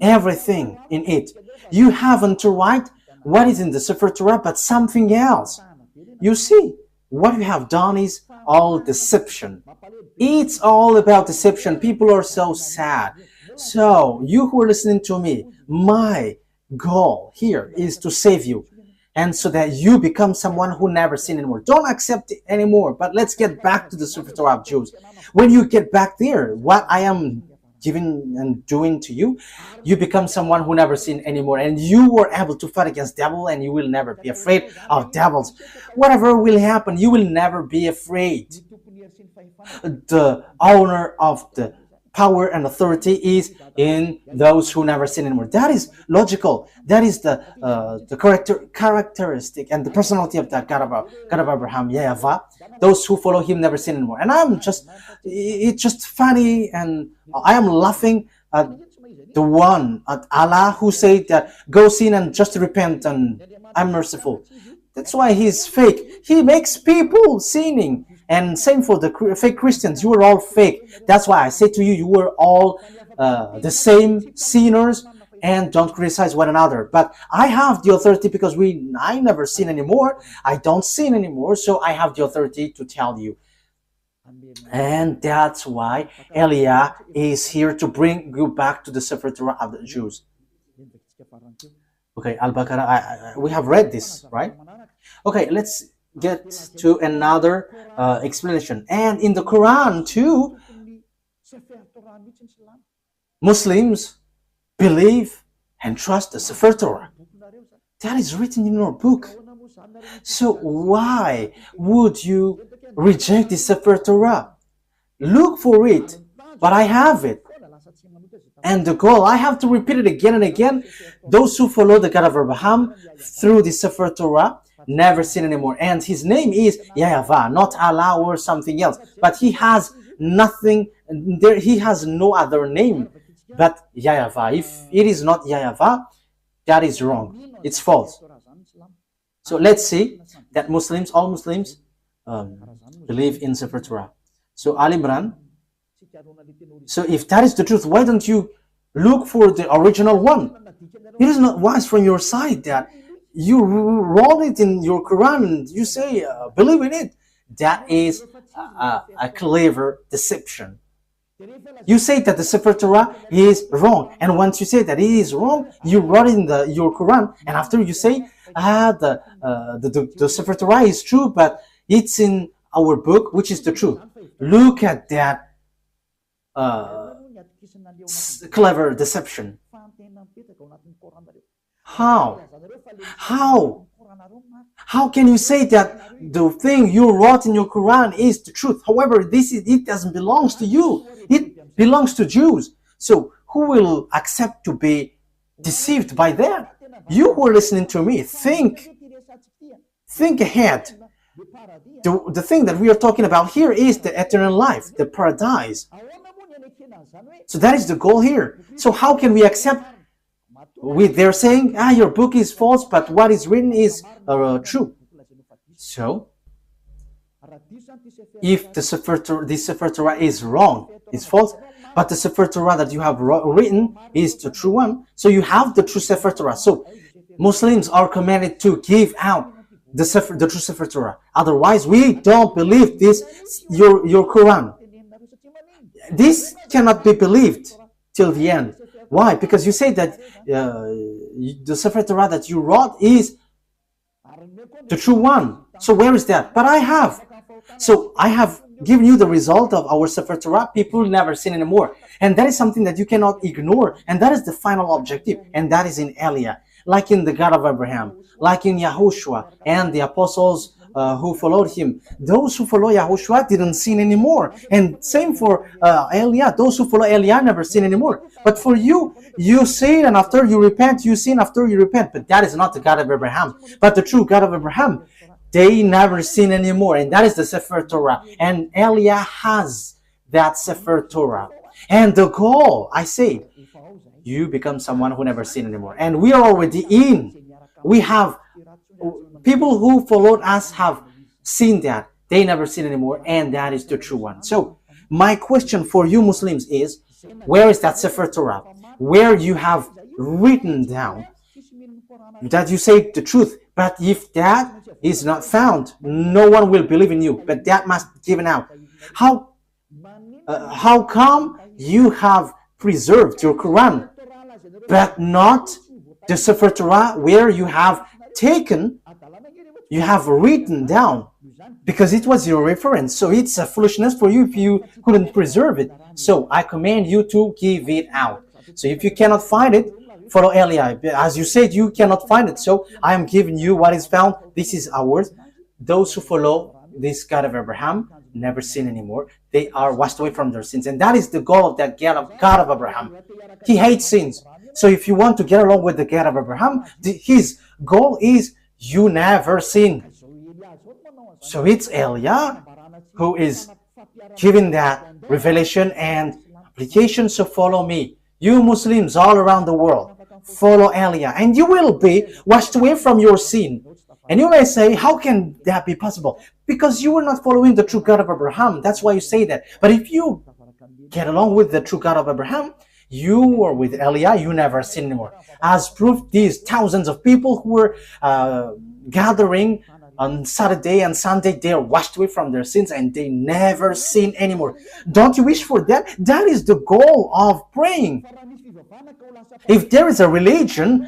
S1: everything in it. You haven't to write what is in the Sefer Torah, but something else. You see, what you have done is all deception. It's all about deception. People are so sad. So, you who are listening to me, my goal here is to save you, and so that you become someone who never sin anymore. Don't accept it anymore. But let's get back to the Sefer Torah of Jews. When you get back there, what I am giving and doing to you, you become someone who never sin anymore, and you were able to fight against devil, and you will never be afraid of devils. Whatever will happen, you will never be afraid. The owner of the power and authority is in those who never sin anymore. That is logical. That is the characteristic and the personality of that God of Abraham, YAHVAH. Those who follow him never sin anymore. And it's just funny, and I am laughing at the one, at Allah, who said that go sin and just repent and I'm merciful. That's why he's fake. He makes people sinning. And same for the fake Christians. You are all fake. That's why I say to you, you are all the same sinners, and don't criticize one another. But I have the authority because I never sin anymore. I don't sin anymore, so I have the authority to tell you. And that's why Elia is here to bring you back to the Sefer Torah of the Jews. Okay, Al-Baqarah, we have read this, right? Okay, let's get to another explanation. And in the Quran too, Muslims believe and trust the Sefer Torah. That is written in your book. So why would you reject the Sefer Torah? Look for it, but I have it. And the goal, I have to repeat it again and again. Those who follow the God of Abraham through the Sefer Torah never sin anymore. And his name is YAHVAH, not Allah or something else. But he has nothing there. He has no other name but YAHVAH. If it is not YAHVAH, that is wrong. It's false. So let's see that all Muslims believe in Sefer Torah. So Al Imran. So if that is the truth, why don't you look for the original one? It is not wise from your side that you roll it in your Quran and you say, believe in it. That is a clever deception. You say that the Sefer Torah is wrong, and once you say that it is wrong, you wrote in your Quran, and after you say, the Sefer Torah is true, but it's in our book, which is the truth. Look at that clever deception. How can you say that the thing you wrote in your Quran is the truth? However, it doesn't belong to you. It belongs to Jews. So who will accept to be deceived by that? You who are listening to me, think ahead. The thing that we are talking about here is the eternal life, the paradise. So that is the goal here. So how can we accept? They're saying, your book is false, but what is written is true. So, if the Sefer Torah is wrong, is false, but the Sefer Torah that you have written is the true one, so you have the true Sefer Torah. So, Muslims are commanded to give out the true Sefer Torah. Otherwise, we don't believe this, your Quran. This cannot be believed till the end. Why? Because you say that the Sefer Torah that you wrote is the true one. So where is that? But I have. So I have given you the result of our Sefer Torah. People never sin anymore. And that is something that you cannot ignore. And that is the final objective. And that is in Eliah. Like in the God of Abraham. Like in YAHOSHUAH and the apostles who followed him. Those who follow YAHOSHUAH didn't sin anymore. And same for Eliah. Those who follow Eliah never sin anymore. But for you, you sin and after you repent, you sin after you repent. But that is not the God of Abraham. But the true God of Abraham, they never sin anymore. And that is the Sefer Torah. And Eliah has that Sefer Torah. And the goal, I say, you become someone who never sin anymore. And we are already in. We have people who followed us have seen that. They never sin anymore. And that is the true one. So my question for you Muslims is, where is that Sefer Torah? Where you have written down that you say the truth. But if that is not found, no one will believe in you. But that must be given out. How come you have preserved your Quran, but not the Sefer Torah where you have taken, you have written down? Because it was your reference. So it's a foolishness for you if you couldn't preserve it. So I command you to give it out. So if you cannot find it, follow Eliah. As you said, you cannot find it. So I am giving you what is found. This is ours. Those who follow this God of Abraham never sin anymore. They are washed away from their sins. And that is the goal of that God of Abraham. He hates sins. So if you want to get along with the God of Abraham, his goal is you never sin. So it's Eliah who is giving that revelation and application. So follow me. You Muslims all around the world, follow Eliah, and you will be washed away from your sin. And you may say, how can that be possible? Because you are not following the true God of Abraham. That's why you say that. But if you get along with the true God of Abraham, you are with Eliah, you never sin anymore. As proof, these thousands of people who were gathering on Saturday and Sunday, they are washed away from their sins and they never sin anymore. Don't you wish for that? That is the goal of praying. If there is a religion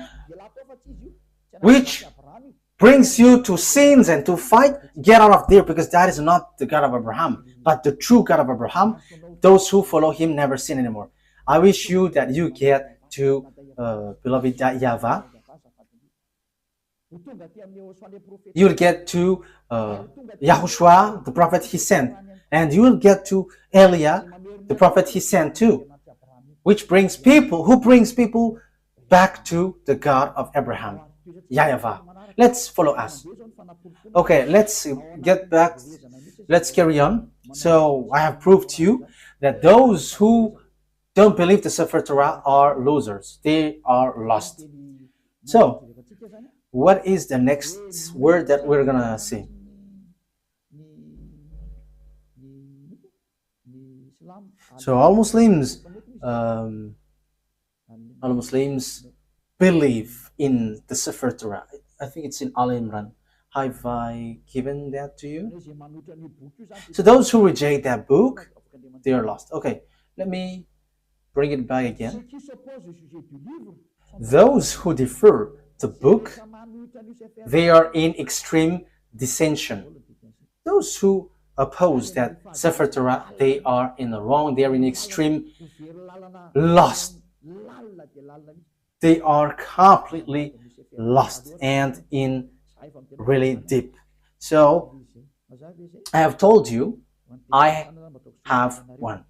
S1: which brings you to sins and to fight, get out of there, because that is not the God of Abraham. But the true God of Abraham, those who follow him never sin anymore. I wish you that you get to, beloved YAHVAH, you will get to YAHOSHUAH, the prophet he sent, and you will get to Eliah, the prophet he sent too, which brings people back to the God of Abraham, YAHVAH. Let's follow us. Okay, let's get back. Let's carry on. So I have proved to you that those who don't believe the Sefer Torah are losers. They are lost. So what is the next word that we're gonna see? So all Muslims believe in the Sefer Torah. I think it's in Al Imran. Have I given that to you? So those who reject that book, they are lost. Okay, let me bring it back again. Those who defer the book, they are in extreme dissension. Those who oppose that Sefer Torah, they are in the wrong. They are in extreme lost. They are completely lost and in really deep. So I have told you I have one.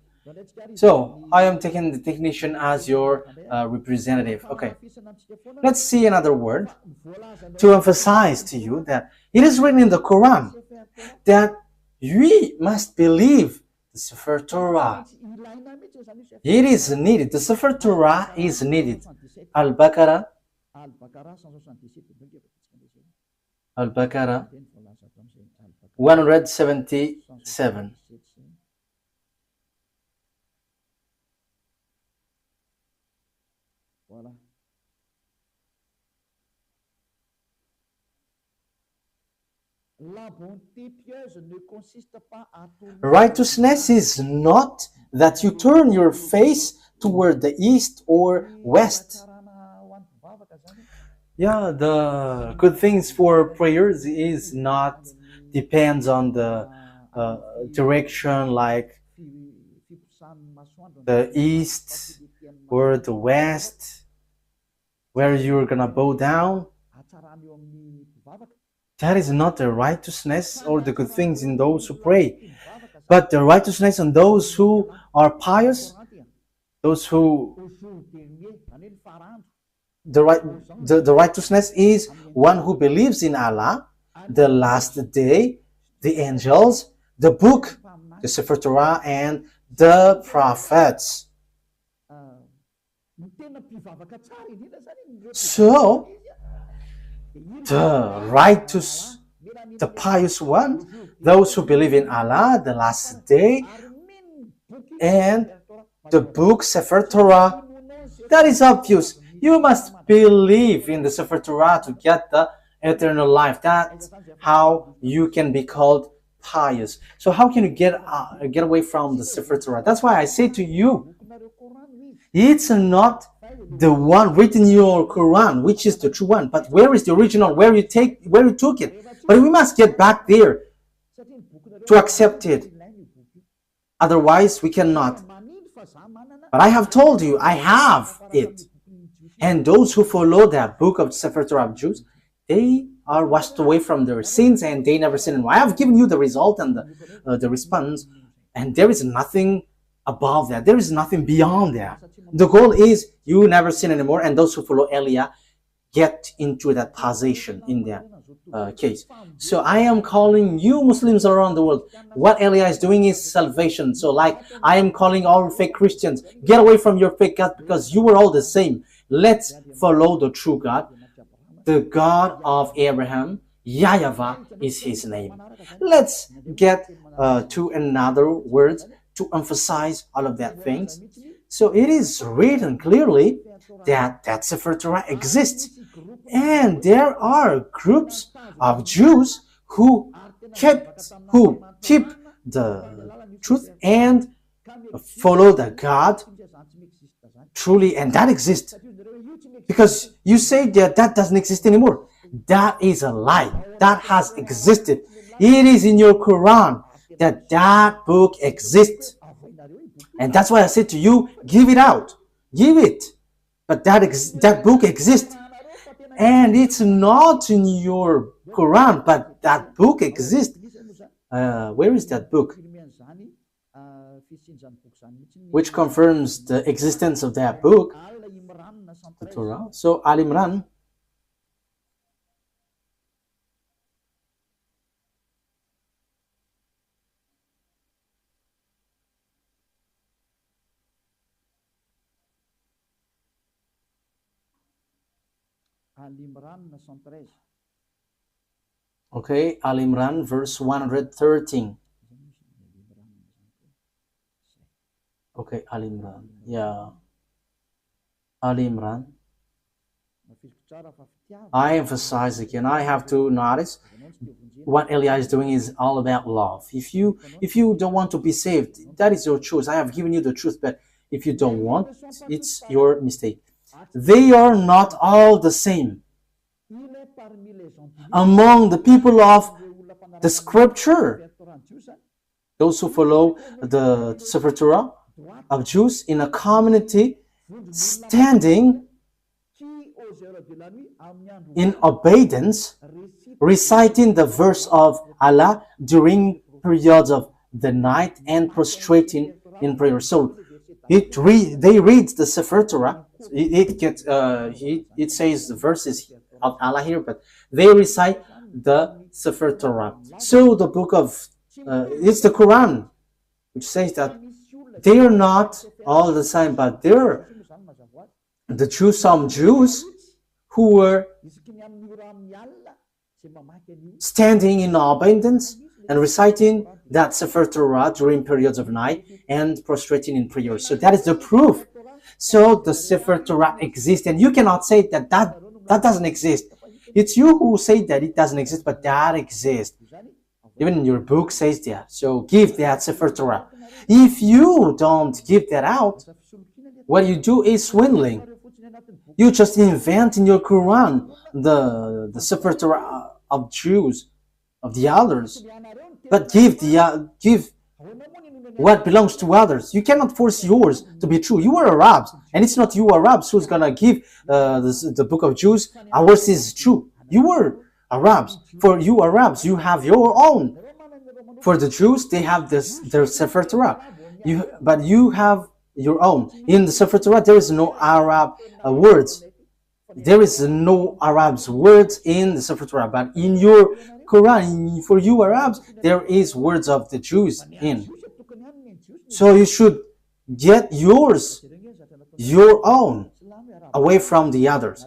S1: So I am taking the technician as your representative. Okay, let's see another word to emphasize to you that it is written in the Quran that we must believe the Sefer Torah. It is needed. The Sefer Torah is needed. Al-Baqarah 177. Righteousness is not that you turn your face toward the east or west. Yeah, the good things for prayers is not depends on the direction, like the east or the west, where you're gonna bow down. That is not the righteousness or the good things in those who pray, but the righteousness in those who are pious, those who the righteousness is one who believes in Allah, the last day, the angels, the book, the Sefer Torah, and the prophets. So the righteous, the pious one, those who believe in Allah, the last day, and the book Sefer Torah, that is obvious. You must believe in the Sefer Torah to get the eternal life. That's how you can be called pious. So how can you get away from the Sefer Torah? That's why I say to you, it's not the one written in your Quran, which is the true one, but where is the original, where you took it? But we must get back there to accept it. Otherwise, we cannot. But I have told you, I have it. And those who follow the book of Sefer Torah of Jews, they are washed away from their sins and they never sin anymore. I have given you the result and the response, and there is nothing above that. There is nothing beyond that. The goal is you never sin anymore, and those who follow Elia get into that position in that case. So I am calling you Muslims around the world. What Elia is doing is salvation. So like I am calling all fake Christians, get away from your fake God because you were all the same. Let's follow the true God, the God of Abraham. YAHVAH is his name. Let's get to another word to emphasize all of that things. So it is written clearly that Sefer Torah exists, and there are groups of Jews who keep the truth and follow the God truly, and that exists. Because you say that doesn't exist anymore. That is a lie. That has existed. It is in your Quran that book exists. And that's why I said to you, give it out. Give it. But that book exists. And it's not in your Quran, but that book exists. Where is that book? Which confirms the existence of that book, the Torah. So Al Imran. Okay, Al Imran, verse 113. Okay, Al Imran. Yeah. Al Imran. I emphasize again, I have to notice what Elia is doing is all about love. If you don't want to be saved, that is your choice. I have given you the truth, but if you don't want, it's your mistake. They are not all the same. Among the people of the scripture, those who follow the Sefer Torah of Jews in a community standing in obedience, reciting the verse of Allah during periods of the night and prostrating in prayer. So they read the Sefer Torah. It says the verses of Allah here, but they recite the Sefer Torah. So the book of it's the Quran, which says that they are not all the same, but they're some Jews who were standing in abundance and reciting that Sefer Torah during periods of night and prostrating in prayer. So that is the proof. So the Sefer Torah exists, and you cannot say that doesn't exist. It's you who say that it doesn't exist, but that exists. Even in your book says that. So give that Sefer Torah. If you don't give that out, what you do is swindling. You just invent in your Quran the Sefer Torah of Jews, of the others, but give what belongs to others. You cannot force yours to be true. You are Arabs, and it's not you Arabs who's gonna give the book of Jews. Ours is true. You are Arabs. For you Arabs, you have your own. For the Jews, they have their Sefer Torah. But you have your own. In the Sefer Torah, there is no Arab words. There is no Arabs words in the Sefer Torah. But in your Quran, for you Arabs, there is words of the Jews in. So you should get yours, your own, away from the others.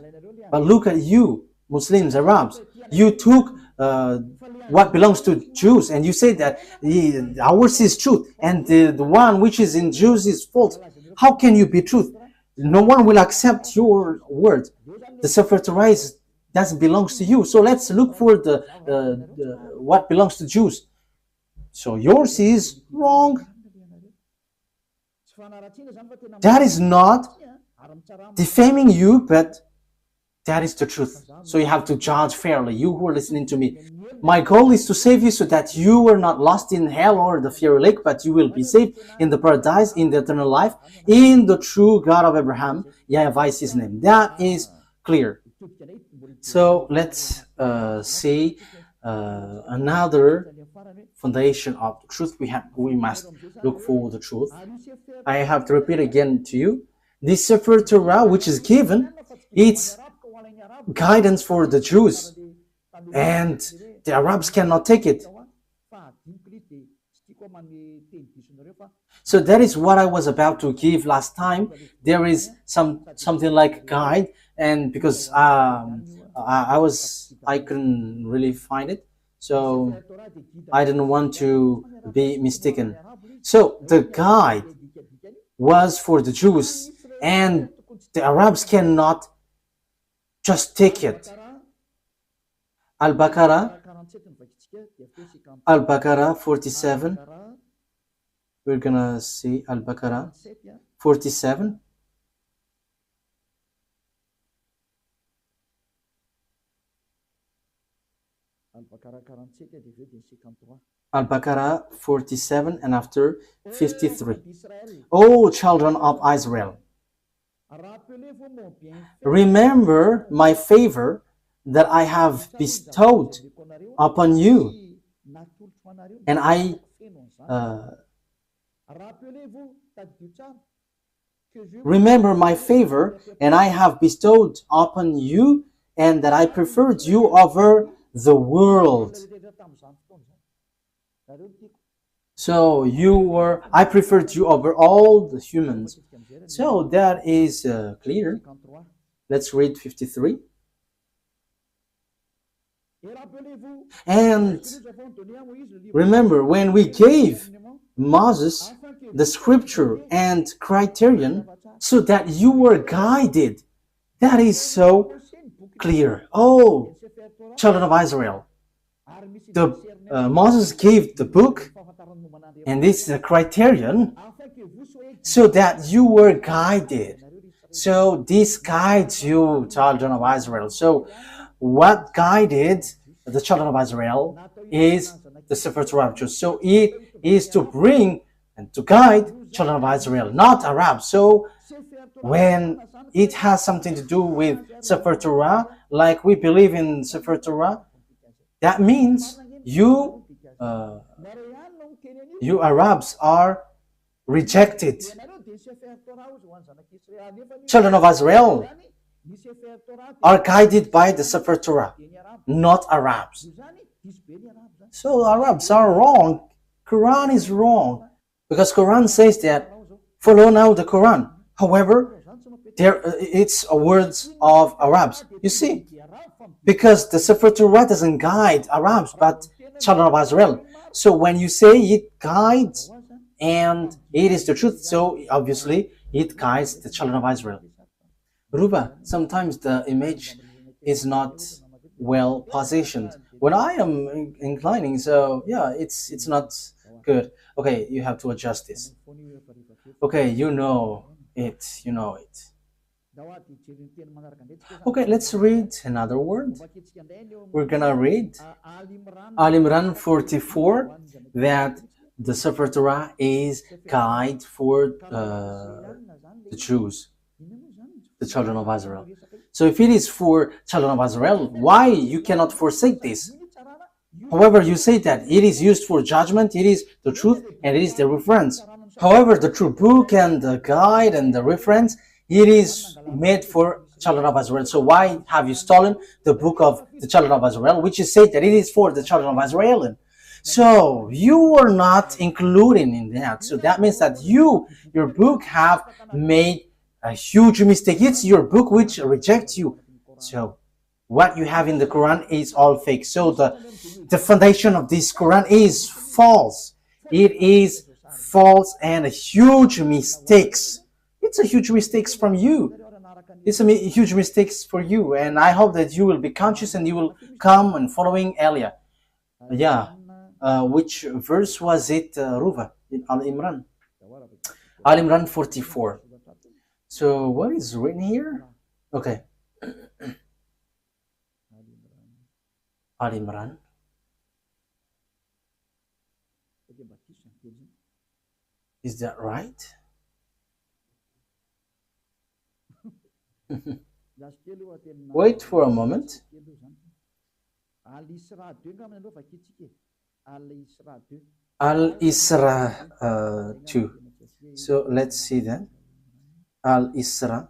S1: But look at you, Muslims, Arabs. You took what belongs to Jews, and you say that ours is truth, and the one which is in Jews is false. How can you be truth? No one will accept your word. The Sefer Torah doesn't belong to you. So let's look for the what belongs to Jews. So yours is wrong. That is not defaming you, but that is the truth. So you have to judge fairly. You who are listening to me, my goal is to save you so that you are not lost in hell or the fiery lake, but you will be saved in the paradise, in the eternal life, in the true God of Abraham. YAHVAH is his name. That is clear. So let's see another foundation of the truth. We must look for the truth. I have to repeat again to you. This Sefer Torah, which is given, it's guidance for the Jews, and the Arabs cannot take it. So that is what I was about to give last time. There is something like guide, and because I couldn't really find it, so I didn't want to be mistaken. So the guide was for the Jews, and the Arabs cannot just take it. Al-Baqarah 47. We're gonna see Al-Baqarah 47. Al-Baqarah 47 and after 53. O children of Israel, remember my favor that I have bestowed upon you, and I remember my favor, and I have bestowed upon you, and that I preferred you over the world. So I preferred you over all the humans. So that is clear. Let's read 53. And remember, when we gave Moses the scripture and criterion so that you were guided, that is so clear. Oh, children of Israel, Moses gave the book, and this is a criterion so that you were guided. So this guides you, children of Israel. So what guided the children of Israel is the Sefer Torah. So it is to bring and to guide children of Israel, not Arabs. So when it has something to do with Sefer Torah, like we believe in Sefer Torah, that means you Arabs are rejected. Children of Israel are guided by the Sefer Torah, not Arabs. So Arabs are wrong. Quran is wrong, because Quran says that follow now the Quran. However, it's words of Arabs. You see, because the Sefer Torah doesn't guide Arabs, but children of Israel. So when you say it guides and it is the truth, so obviously it guides the children of Israel. Ruba, sometimes the image is not well positioned. When I am inclining, so yeah, it's not good. Okay, you have to adjust this. Okay, you know it. Okay, let's read another word. We're gonna read Al Imran 44 that the Sefer Torah is guide for the Jews, the children of Israel. So if it is for children of Israel, why you cannot forsake this? However, you say that it is used for judgment, it is the truth, and it is the reference. However, the true book and the guide and the reference, it is made for children of Israel. So why have you stolen the book of the children of Israel, which is said that it is for the children of Israel? So you are not including in that. So that means that your book have made a huge mistake. It's your book which rejects you. So what you have in the Quran is all fake. So the foundation of this Quran is false. It is false and a huge mistakes. It's a huge mistakes from you. It's a huge mistakes for you, and I hope that you will be conscious and you will come and following Elia. Yeah, which verse was it, Ruva, in Al Imran? Al Imran 44. So what is written here? Okay. Al Imran. Is that right? Wait for a moment. Al-Isra 2. So let's see then. Al-Isra.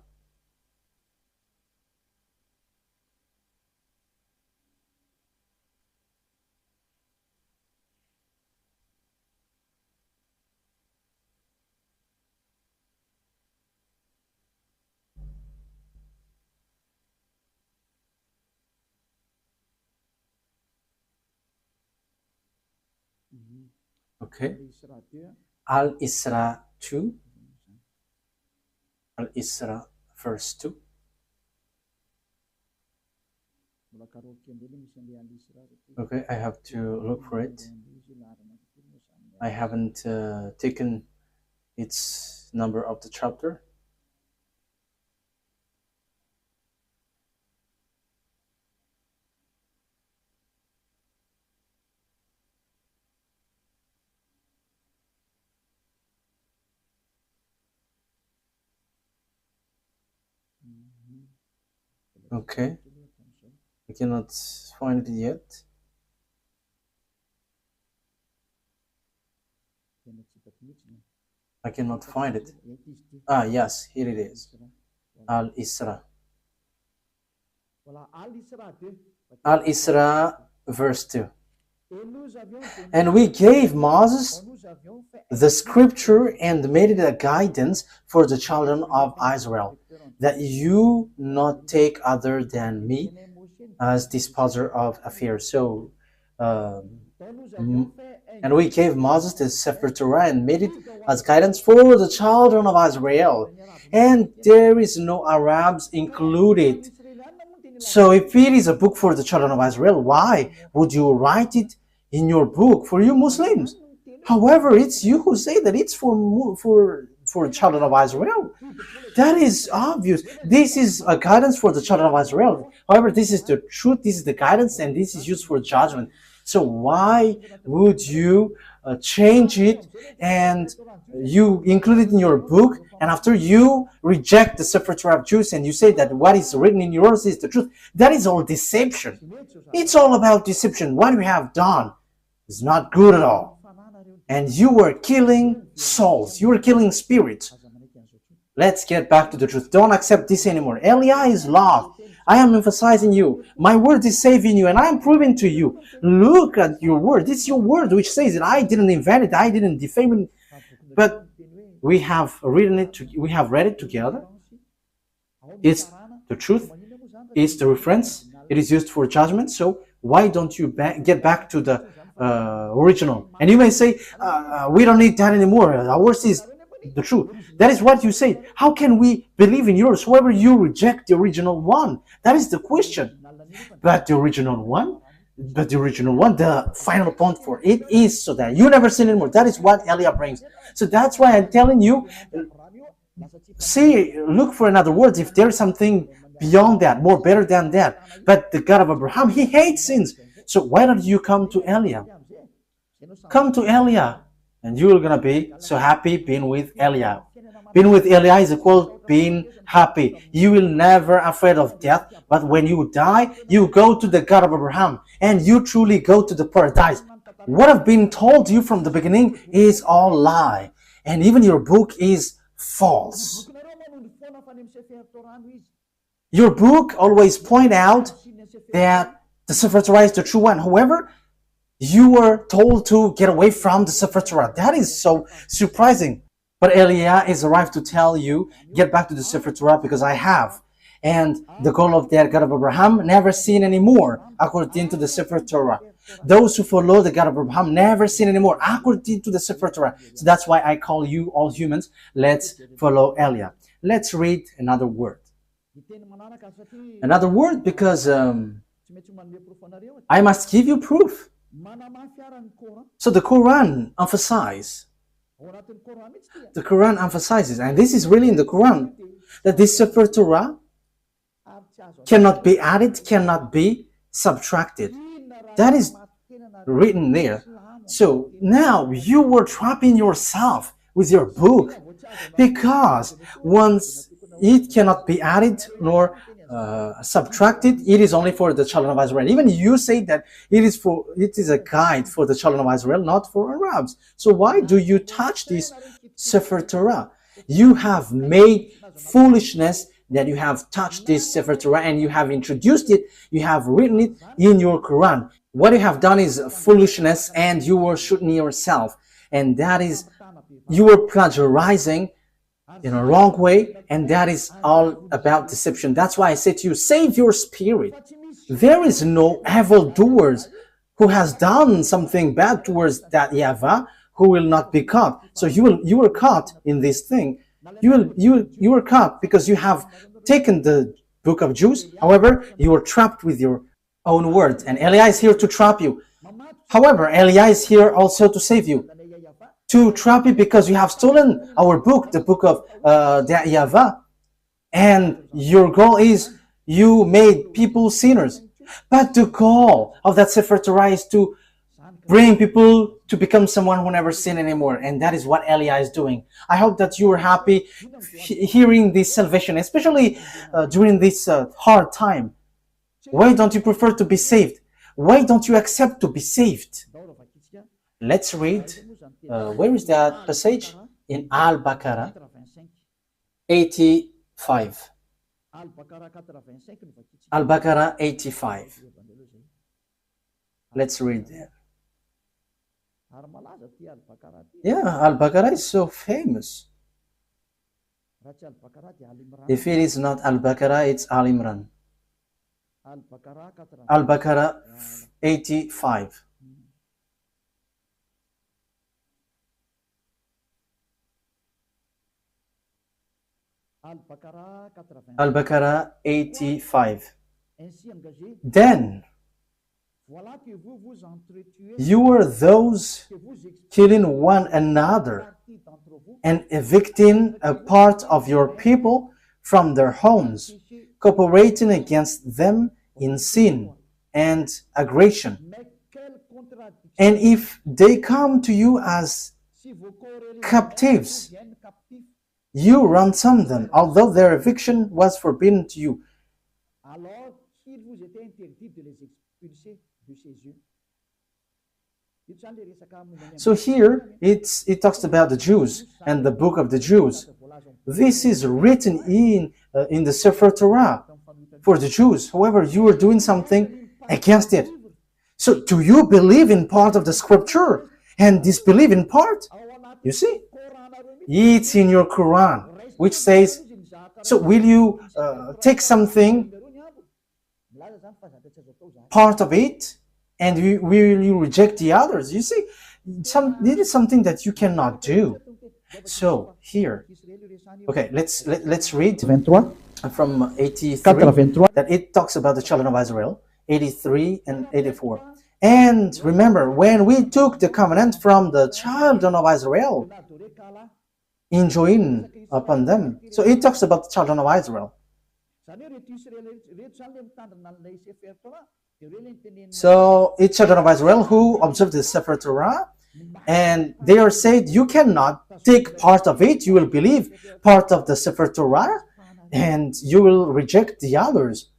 S1: Okay. Al-Isra 2. Al-Isra verse 2. Okay, I have to look for it. I haven't taken its number of the chapter. Okay, I cannot find it yet. I cannot find it. Ah, yes, here it is. Al-Isra. Al-Isra verse 2. And we gave Moses the scripture and made it a guidance for the children of Israel, that you not take other than me as disposer of affairs. So, and we gave Moses the Sefer Torah and made it as guidance for the children of Israel. And there is no Arabs included. So if it is a book for the children of Israel, why would you write it in your book for you Muslims? However, it's you who say that it's for children of Israel. That is obvious. This is a guidance for the children of Israel. However, this is the truth, this is the guidance, and this is used for judgment. So why would you change it and you include it in your book, and after you reject the Sefer Torah of Jews and you say that what is written in yours is the truth? That is all deception. It's all about deception. What we have done is not good at all. And you were killing souls. You were killing spirits. Let's get back to the truth. Don't accept this anymore. Elia is love. I am emphasizing you. My word is saving you, and I am proving to you. Look at your word. It's your word which says that I didn't invent it. I didn't defame it. But we have written it. We have read it together. It's the truth. It's the reference. It is used for judgment. So why don't you get back to the original? And you may say, we don't need that anymore. Ours is the truth. That is what you say. How can we believe in yours? However, you reject the original one. That is the question. But the original one, the final point for it is so that you never sin anymore. That is what Eliah brings. So that's why I'm telling you, look for another word if there is something beyond that, more better than that. But the God of Abraham, he hates sins. So why don't you come to Eliah? Come to Eliah, and you're going to be so happy being with Eliah. Being with Eliah is equal being happy. You will never afraid of death, but when you die, you go to the God of Abraham, and you truly go to the paradise. What I've been told you from the beginning is all lie, and even your book is false. Your book always point out that the Sefer Torah is the true one. However, you were told to get away from the Sefer Torah. That is so surprising. But Eliah is arrived to tell you, get back to the Sefer Torah because I have. And the goal of that God of Abraham, never sin anymore, according to the Sefer Torah. Those who follow the God of Abraham never sin anymore, according to the Sefer Torah. So that's why I call you all humans, let's follow Eliah. Let's read another word. Another word because I must give you proof. So the Quran emphasizes, and this is really in the Quran, that this Sefer Torah cannot be added, cannot be subtracted. That is written there. So now you were trapping yourself with your book, because once it cannot be added nor subtracted, it is only for the children of Israel. Even you say that it is a guide for the children of Israel, not for Arabs. So why do you touch this Sefer Torah? You have made foolishness that you have touched this Sefer Torah, and you have introduced it, you have written it in your Quran. What you have done is foolishness, and you were shooting yourself, and that is, you were plagiarizing in a wrong way, and that is all about deception. That's why I say to you, save your spirit. There is no evildoers who has done something bad towards that YAHVAH who will not be caught. So you were caught in this thing. You were caught because you have taken the book of Jews. However, you were trapped with your own words, and Eliah is here to trap you. However, Eliah is here also to save you. To trap you because you have stolen our book, the book of the YAHVAH, and your goal is you made people sinners. But the goal of that Sefer Torah is to bring people to become someone who never sin anymore, and that is what Eliah is doing. I hope that you are happy hearing this salvation, especially during this hard time. Why don't you prefer to be saved? Why don't you accept to be saved? Let's read. Where is that passage? In Al-Baqarah 85. Al-Baqarah 85. Let's read there. Yeah, Al-Baqarah is so famous. If it is not Al-Baqarah, it's Al-Imran. Al-Baqarah 85. Al-Baqarah 85. Then you were those killing one another and evicting a part of your people from their homes, cooperating against them in sin and aggression. And if they come to you as captives, you ransom them, although their eviction was forbidden to you. So here it talks about the Jews and the book of the Jews. This is written in the Sefer Torah for the Jews. However, you are doing something against it. So do you believe in part of the scripture and disbelieve in part? You see? It's in your Quran, which says, so will you take something, part of it, and will you reject the others? You see, this is something that you cannot do. So here, okay, let's read 23. from 83,
S2: 83.
S1: that it talks about the children of Israel, 83 and 84. And remember, when we took the covenant from the children of Israel, enjoin upon them. So it talks about the children of Israel. So it's children of Israel who observe the Sefer Torah, and they are said, you cannot take part of it, you will believe part of the Sefer Torah, and you will reject the others.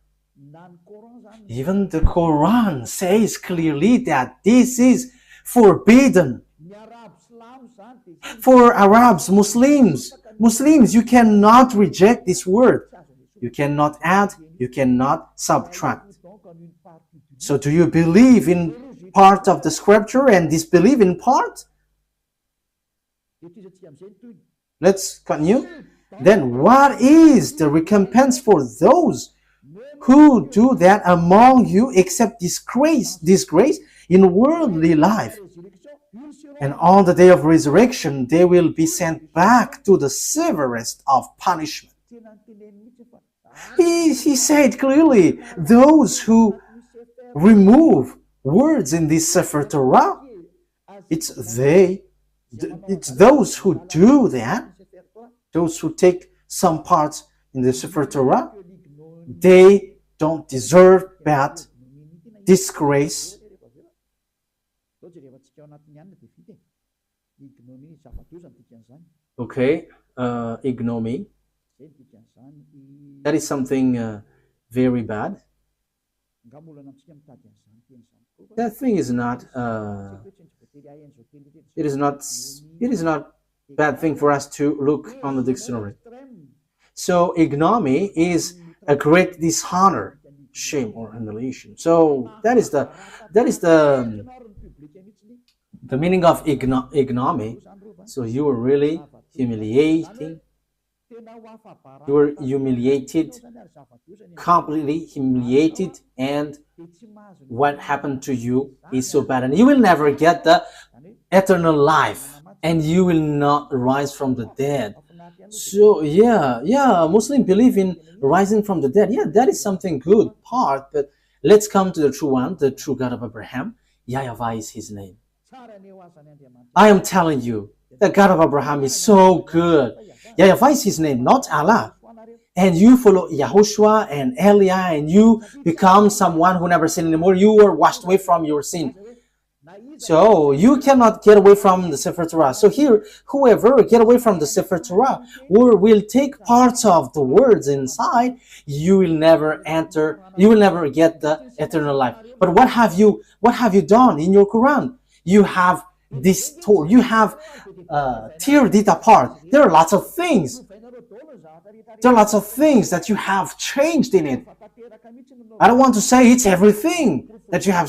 S1: Even the Quran says clearly that this is forbidden. For Arabs, Muslims, you cannot reject this word. You cannot add, you cannot subtract. So do you believe in part of the scripture and disbelieve in part? Let's continue. Then what is the recompense for those who do that among you except disgrace in worldly life? And on the day of resurrection, they will be sent back to the severest of punishment. He said clearly, those who remove words in this Sefer Torah, it's those who do that, those who take some parts in the Sefer Torah, they don't deserve that disgrace. Okay, ignominy. That is something very bad. That thing is not. It is not bad thing for us to look on the dictionary. So ignominy is a great dishonor, shame, or humiliation. So that is the meaning of ignominy. So you are really humiliating. You were humiliated, completely humiliated, and what happened to you is so bad, and you will never get the eternal life, and you will not rise from the dead. So yeah, Muslims believe in rising from the dead. Yeah, that is something good part, but let's come to the true one, the true God of Abraham. YAHVAH is his name. I am telling you, the God of Abraham is so good. YAHVAH is his name, not Allah. And you follow YAHOSHUAH and Eliah, and you become someone who never sinned anymore. You are washed away from your sin. So you cannot get away from the Sefer Torah. So here, whoever get away from the Sefer Torah or will take parts of the words inside, you will never enter, you will never get the eternal life. But what have you done in your Quran? You have distorted, you have teared it apart. There are lots of things. There are lots of things that you have changed in it. I don't want to say it's everything that you have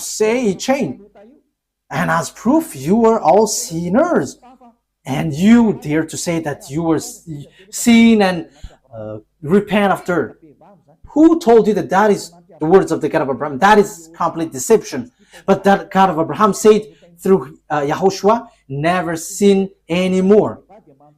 S1: changed. And as proof, you were all sinners. And you dare to say that you were sin and repent after. Who told you that that is the words of the God of Abraham? That is complete deception. But that God of Abraham said through YAHOSHUAH, never sin anymore.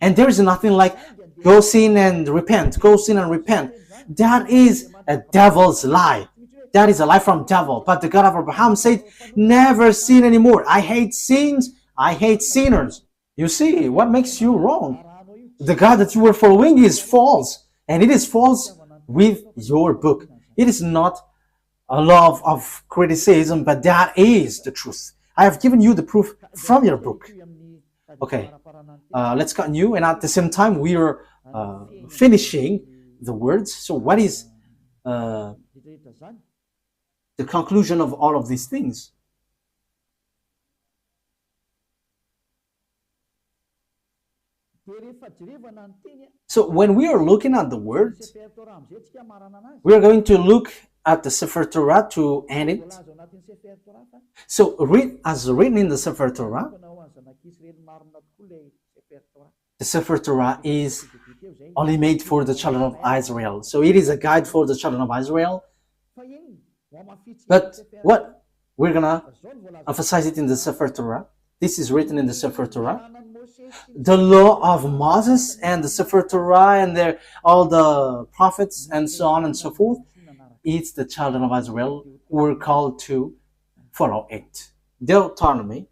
S1: And there is nothing like go sin and repent, go sin and repent. That is a devil's lie. That is a lie from devil. But the God of Abraham said, never sin anymore. I hate sins. I hate sinners. You see, what makes you wrong? The God that you were following is false. And it is false with your book. It is not a love of criticism, but that is the truth. I have given you the proof from your book. Okay, let's continue. And at the same time, we are finishing the words. So what is the conclusion of all of these things? So when we are looking at the words, we are going to look at the Sefer Torah to end it. So as written in the Sefer Torah, the Sefer Torah is only made for the children of Israel. So it is a guide for the children of Israel. But what? We're going to emphasize it in the Sefer Torah. This is written in the Sefer Torah. the law of Moses and the Sefer Torah and all the prophets and so on and so forth, it's the children of Israel who were called to follow it. Deuteronomy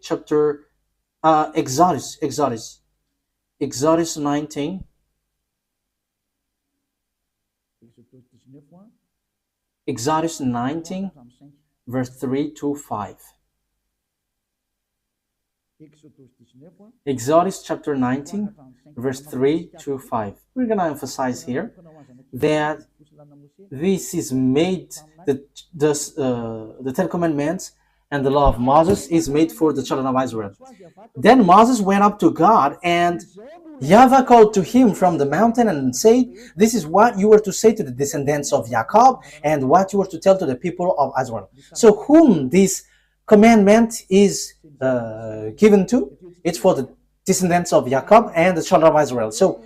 S1: chapter Exodus 19, Exodus 19 verse 3 to 5. Exodus chapter 19 verse 3 to 5. We're going to emphasize here that this is made, the Ten Commandments and the law of Moses is made for the children of Israel. Then Moses went up to God, and YAHVAH called to him from the mountain and said, "This is what you were to say to the descendants of Jacob, and what you were to tell to the people of Israel." So whom this commandment is given to? It's for the descendants of Jacob and the children of Israel. So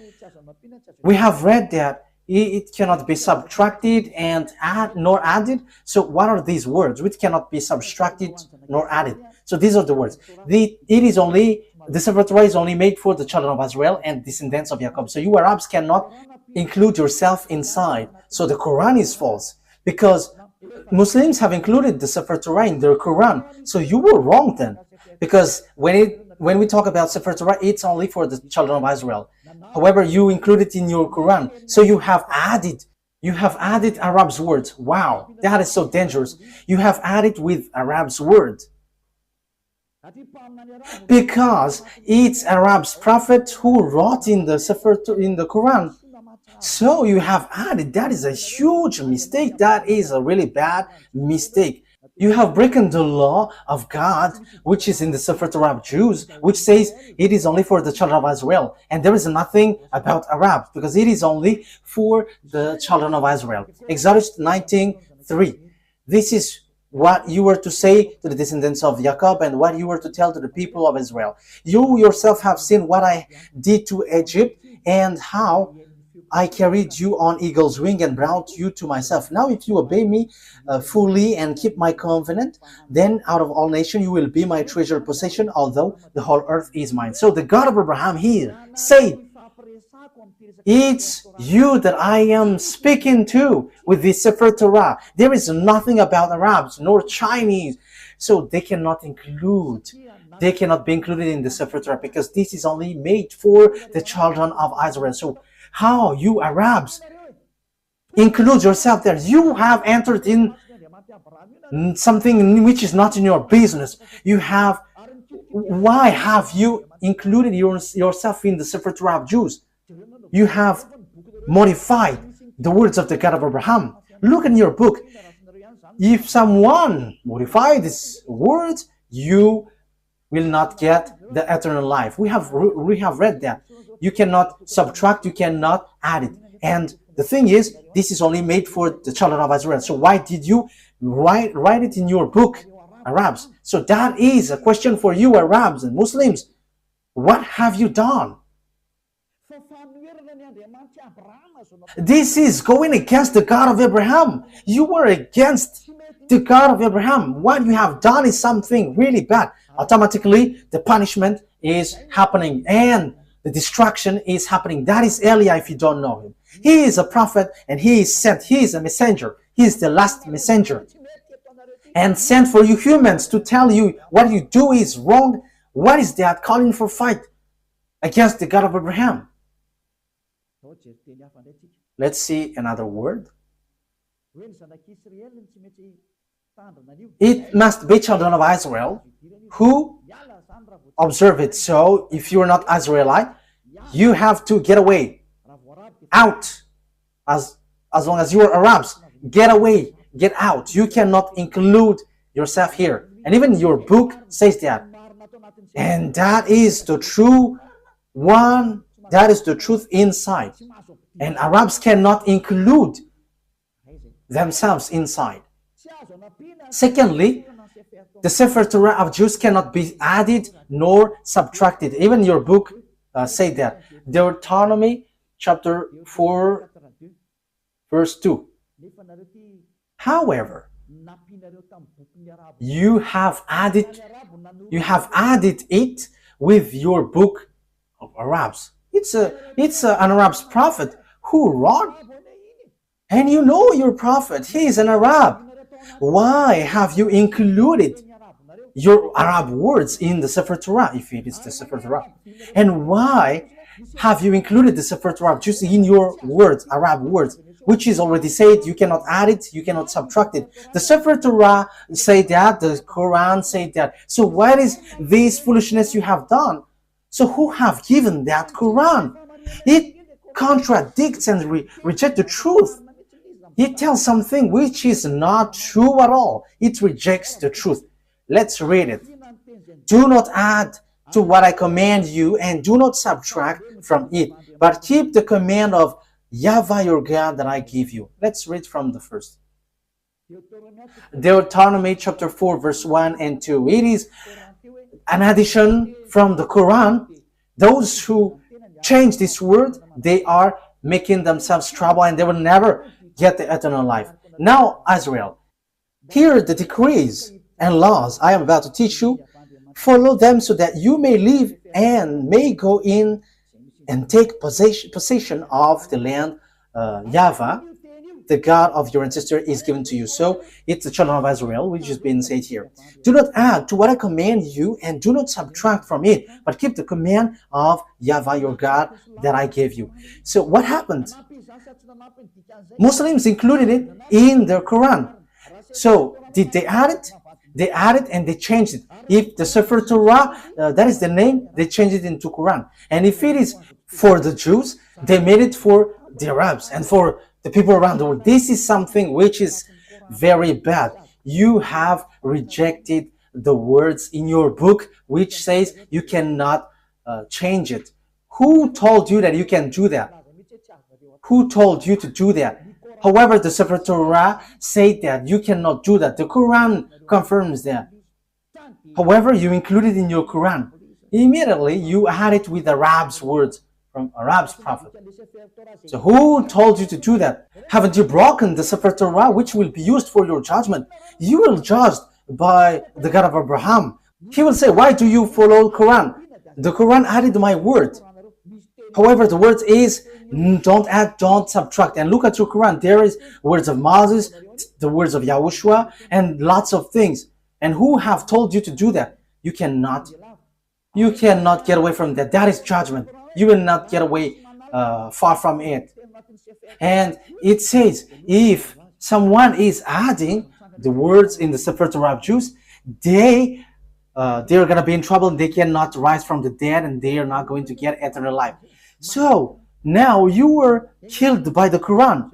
S1: we have read that it cannot be subtracted and nor added. So what are these words? Which cannot be subtracted nor added. So these are the words. The Sefer Torah is only made for the children of Israel and descendants of Jacob. So you Arabs cannot include yourself inside. So the Quran is false, because Muslims have included the Sefer Torah in their Quran. So you were wrong then, because when we talk about Sefer Torah, it's only for the children of Israel. However, you include it in your Quran. So you have added Arab's words. Wow, that is so dangerous. You have added with Arab's words, because it's Arab's prophet who wrote in the Sefer, in the Quran. So you have added. That is a huge mistake. That is a really bad mistake. You have broken the law of God, which is in the Sefer Torah of Jews, which says it is only for the children of Israel. And there is nothing about Arabs, because it is only for the children of Israel. Exodus 19:3. This is what you were to say to the descendants of Jacob, and what you were to tell to the people of Israel. You yourself have seen what I did to Egypt, and how I carried you on eagle's wing and brought you to myself. Now if you obey me fully and keep my covenant, then out of all nations you will be my treasured possession, although the whole earth is mine. So the God of Abraham here said, it's you that I am speaking to with the Sefer Torah. There is nothing about Arabs nor Chinese. So they cannot be included in the Sefer Torah, because this is only made for the children of Israel. So how you Arabs include yourself there? You have entered in something which is not in your business. Why have you included yourself in the Sefer Torah of Jews? You have modified the words of the God of Abraham. Look in your book. If someone modify these words, you will not get the eternal life. We have read that. You cannot subtract, you cannot add it. And the thing is, this is only made for the children of Israel. So why did you write it in your book, Arabs? So that is a question for you, Arabs and Muslims. What have you done? This is going against the God of Abraham. You were against the God of Abraham. What you have done is something really bad. Automatically, the punishment is happening and the destruction is happening. That is Elijah, if you don't know him. He is a prophet and he is sent. He is a messenger. He is the last messenger. And sent for you humans to tell you what you do is wrong. What is that? Calling for fight against the God of Abraham. Let's see another word. It must be children of Israel who observe it. So if you're not Israelite, you have to get away, out. As long as you are Arabs, get away, get out. You cannot include yourself here. And even your book says that. And that is the true one. That is the truth inside. And Arabs cannot include themselves inside. Secondly, the Sefer Torah of Jews cannot be added nor subtracted. Even your book say that. Deuteronomy chapter 4 verse 2. However, You have added it with your book of Arabs. It's an Arab's prophet who wrote, and you know your prophet, he is an Arab. Why have you included your Arab words in the Sefer Torah, if it is the Sefer Torah? And why have you included the Sefer Torah just in your words, Arab words, which is already said, you cannot add it, you cannot subtract it. The Sefer Torah say that, the Quran say that. So what is this foolishness you have done? So who have given that Quran? It contradicts and rejects the truth. It tells something which is not true at all. It rejects the truth. Let's read it. Do not add to what I command you, and do not subtract from it, but keep the command of YAHVAH your God that I give you. Let's read from the first. Deuteronomy chapter 4 verse 1 and 2. It is an addition from the Quran. Those who change this word, they are making themselves trouble and they will never get the eternal life. Now, Israel, here the decrees and laws I am about to teach you, follow them so that you may live and may go in and take possession of the land YAHVAH, the God of your ancestor, is given to you. So it's the children of Israel, which is being said here. Do not add to what I command you, and do not subtract from it, but keep the command of YAHVAH your God that I gave you. So what happened? Muslims included it in their Quran. So did they add it? They added and they changed it. If the Sefer Torah, that is the name, they changed it into Quran. And if it is for the Jews, they made it for the Arabs and for the people around the world. This is something which is very bad. You have rejected the words in your book which says you cannot change it. Who told you that you can do that? Who told you to do that? However, the Sefer Torah said that you cannot do that. The Quran confirms that. However, you include it in your Quran. Immediately, you add it with Arab's words from Arab's prophet. So who told you to do that? Haven't you broken the Sefer Torah, which will be used for your judgment? You will judge by the God of Abraham. He will say, why do you follow Quran? The Quran added my word. However, the word is, don't add, don't subtract. And look at your Quran. There is words of Moses, the words of YAHOSHUAH, and lots of things. And who have told you to do that? You cannot get away from that. That is judgment. You will not get away far from it. And it says, if someone is adding the words in the Sefer Torah of Jews, they're going to be in trouble. They cannot rise from the dead, and they are not going to get eternal life. So now you were killed by the Quran.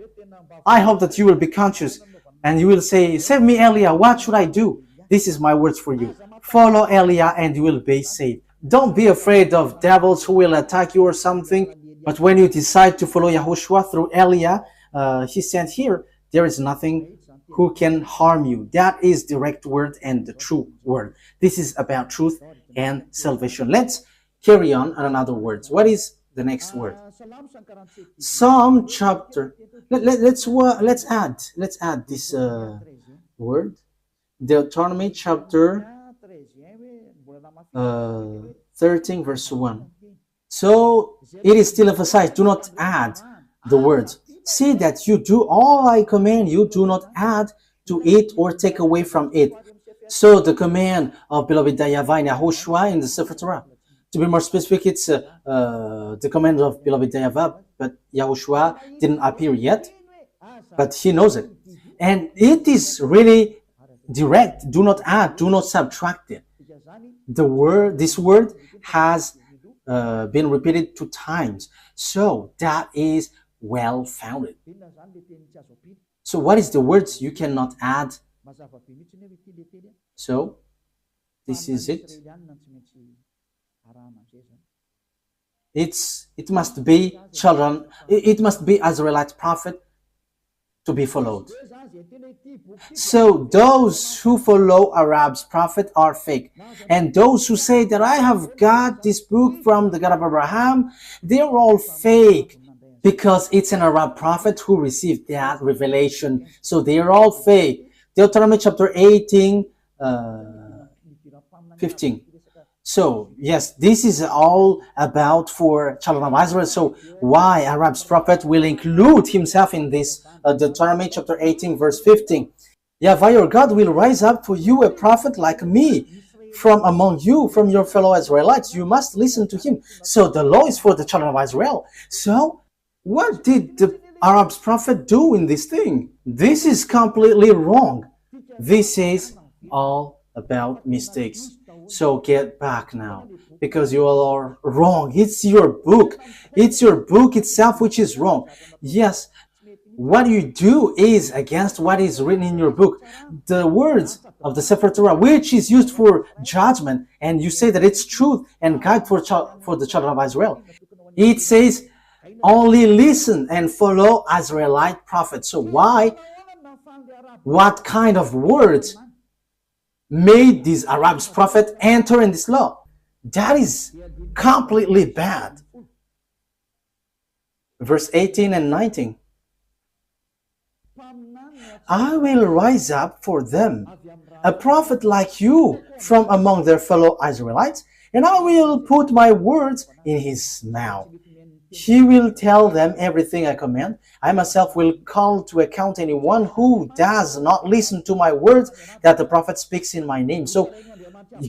S1: I hope that you will be conscious and you will say, save me, Elia. What should I do? This is my words for you. Follow Elia and you will be saved. Don't be afraid of devils who will attack you or something. But when you decide to follow YAHOSHUAH through Elia, he said here, there is nothing who can harm you. That is direct word and the true word. This is about truth and salvation. Let's carry on another words. What is the next word? Psalm chapter. Let's add this word. Deuteronomy chapter 13 verse 1. So it is still emphasized, do not add the words. See that you do all I command you, do not add to it or take away from it. So the command of beloved YAHVAH and YAHOSHUAH in the Sefer Torah. To be more specific, it's the command of beloved YAHVAH, but YAHOSHUAH didn't appear yet, but he knows it. And it is really direct. Do not add, do not subtract it. This word has been repeated 2 times. So that is well founded. So what is the words you cannot add? So this is it. It must be children. It must be Israelite prophet to be followed. So those who follow Arab's prophet are fake, and those who say that I have got this book from the God of Abraham, they're all fake, because it's an Arab prophet who received that revelation. So they're all fake. Deuteronomy chapter 18, 15. So, yes, this is all about for children of Israel. So, why Arab's prophet will include himself in this Deuteronomy chapter 18, verse 15. YAHVAH your God will rise up for you a prophet like me from among you, from your fellow Israelites. You must listen to him. So, the law is for the children of Israel. So, what did the Arab's prophet do in this thing? This is completely wrong. This is all about mistakes. So get back now, because you all are wrong. It's your book. It's your book itself which is wrong. Yes, what you do is against what is written in your book. The words of the Sefer Torah, which is used for judgment, and you say that it's truth and guide for the children of Israel. It says, only listen and follow Israelite prophets. So why? What kind of words made this Arab's prophet enter in this law? That is completely bad. Verse 18 and 19. I will rise up for them a prophet like you from among their fellow Israelites, and I will put my words in his mouth. He will tell them everything I command. I myself will call to account anyone who does not listen to my words that the prophet speaks in my name. So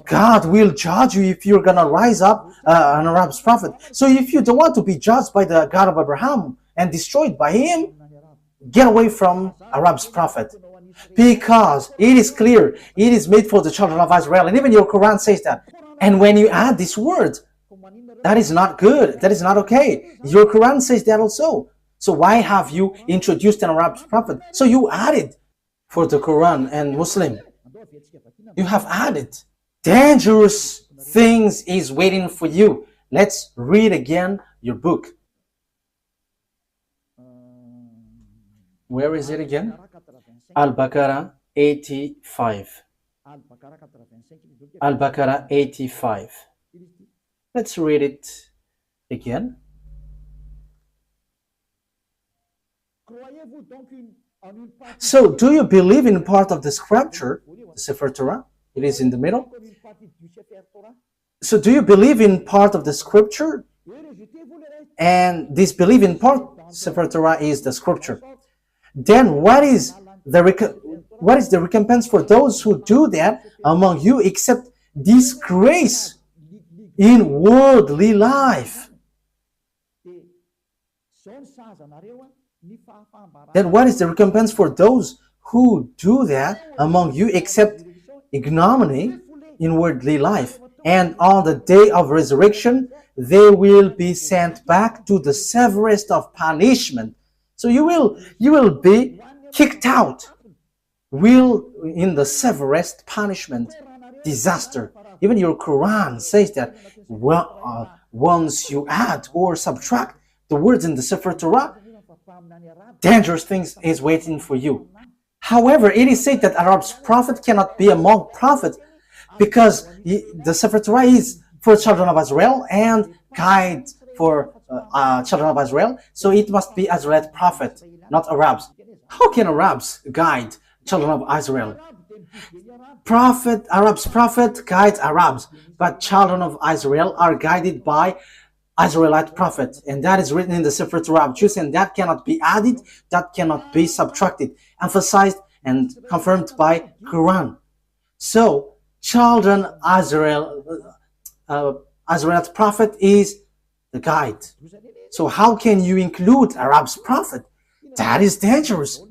S1: God will judge you if you're going to rise up an Arab's prophet. So if you don't want to be judged by the God of Abraham and destroyed by him, get away from Arab's prophet. Because it is clear, it is made for the children of Israel. And even your Quran says that. And when you add this word, that is not good. That is not okay. Your Quran says that also. So why have you introduced an Arab prophet? So you added for the Quran and Muslim. You have added. Dangerous things is waiting for you. Let's read again your book. Where is it again? Al-Baqarah 85. Al-Baqarah 85. Let's read it again. So, do you believe in part of the scripture, the Sefer Torah? It is in the middle. So, do you believe in part of the scripture? And this belief in part, Sefer Torah is the scripture. Then, what is the recompense for those who do that among you except disgrace in worldly life? Then what is the recompense for those who do that among you except ignominy in worldly life? And on the day of resurrection, they will be sent back to the severest of punishment. So you will be kicked out. In the severest punishment, disaster. Even your Quran says that once you add or subtract the words in the Sefer Torah, dangerous things is waiting for you. However, it is said that Arab's prophet cannot be among prophets because the Sefer Torah is for children of Israel and guide for children of Israel. So it must be Israelite prophet, not Arabs. How can Arabs guide children of Israel? Arab's prophet guides Arabs, but children of Israel are guided by Israelite prophet, and that is written in the Sefer Torah of Jews, and that cannot be added, that cannot be subtracted, emphasized and confirmed by Quran. So, children Israelite prophet is the guide. So how can you include Arab's prophet? That is dangerous.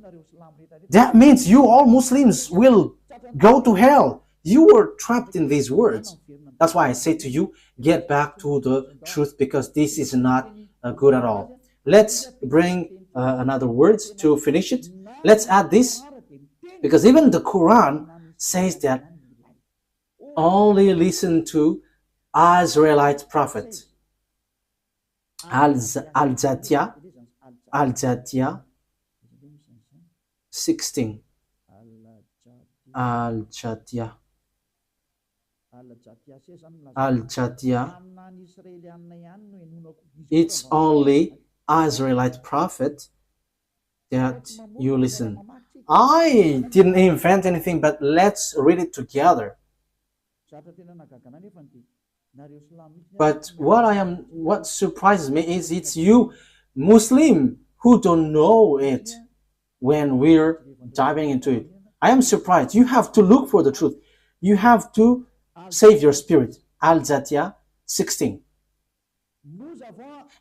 S1: That means you all Muslims will go to hell. You were trapped in these words. That's why I say to you, get back to the truth, because this is not good at all. Let's bring another words to finish it. Let's add this, because even the Quran says that only listen to Israelite prophet. Al-Zatiyah 16. Al-Zatiyah. It's only Israelite prophet that you listen. I didn't invent anything, but let's read it together. But what surprises me is it's you, Muslim, who don't know it when we're diving into it. I am surprised. You have to look for the truth. You have to save your spirit. Al-Zatiyah 16.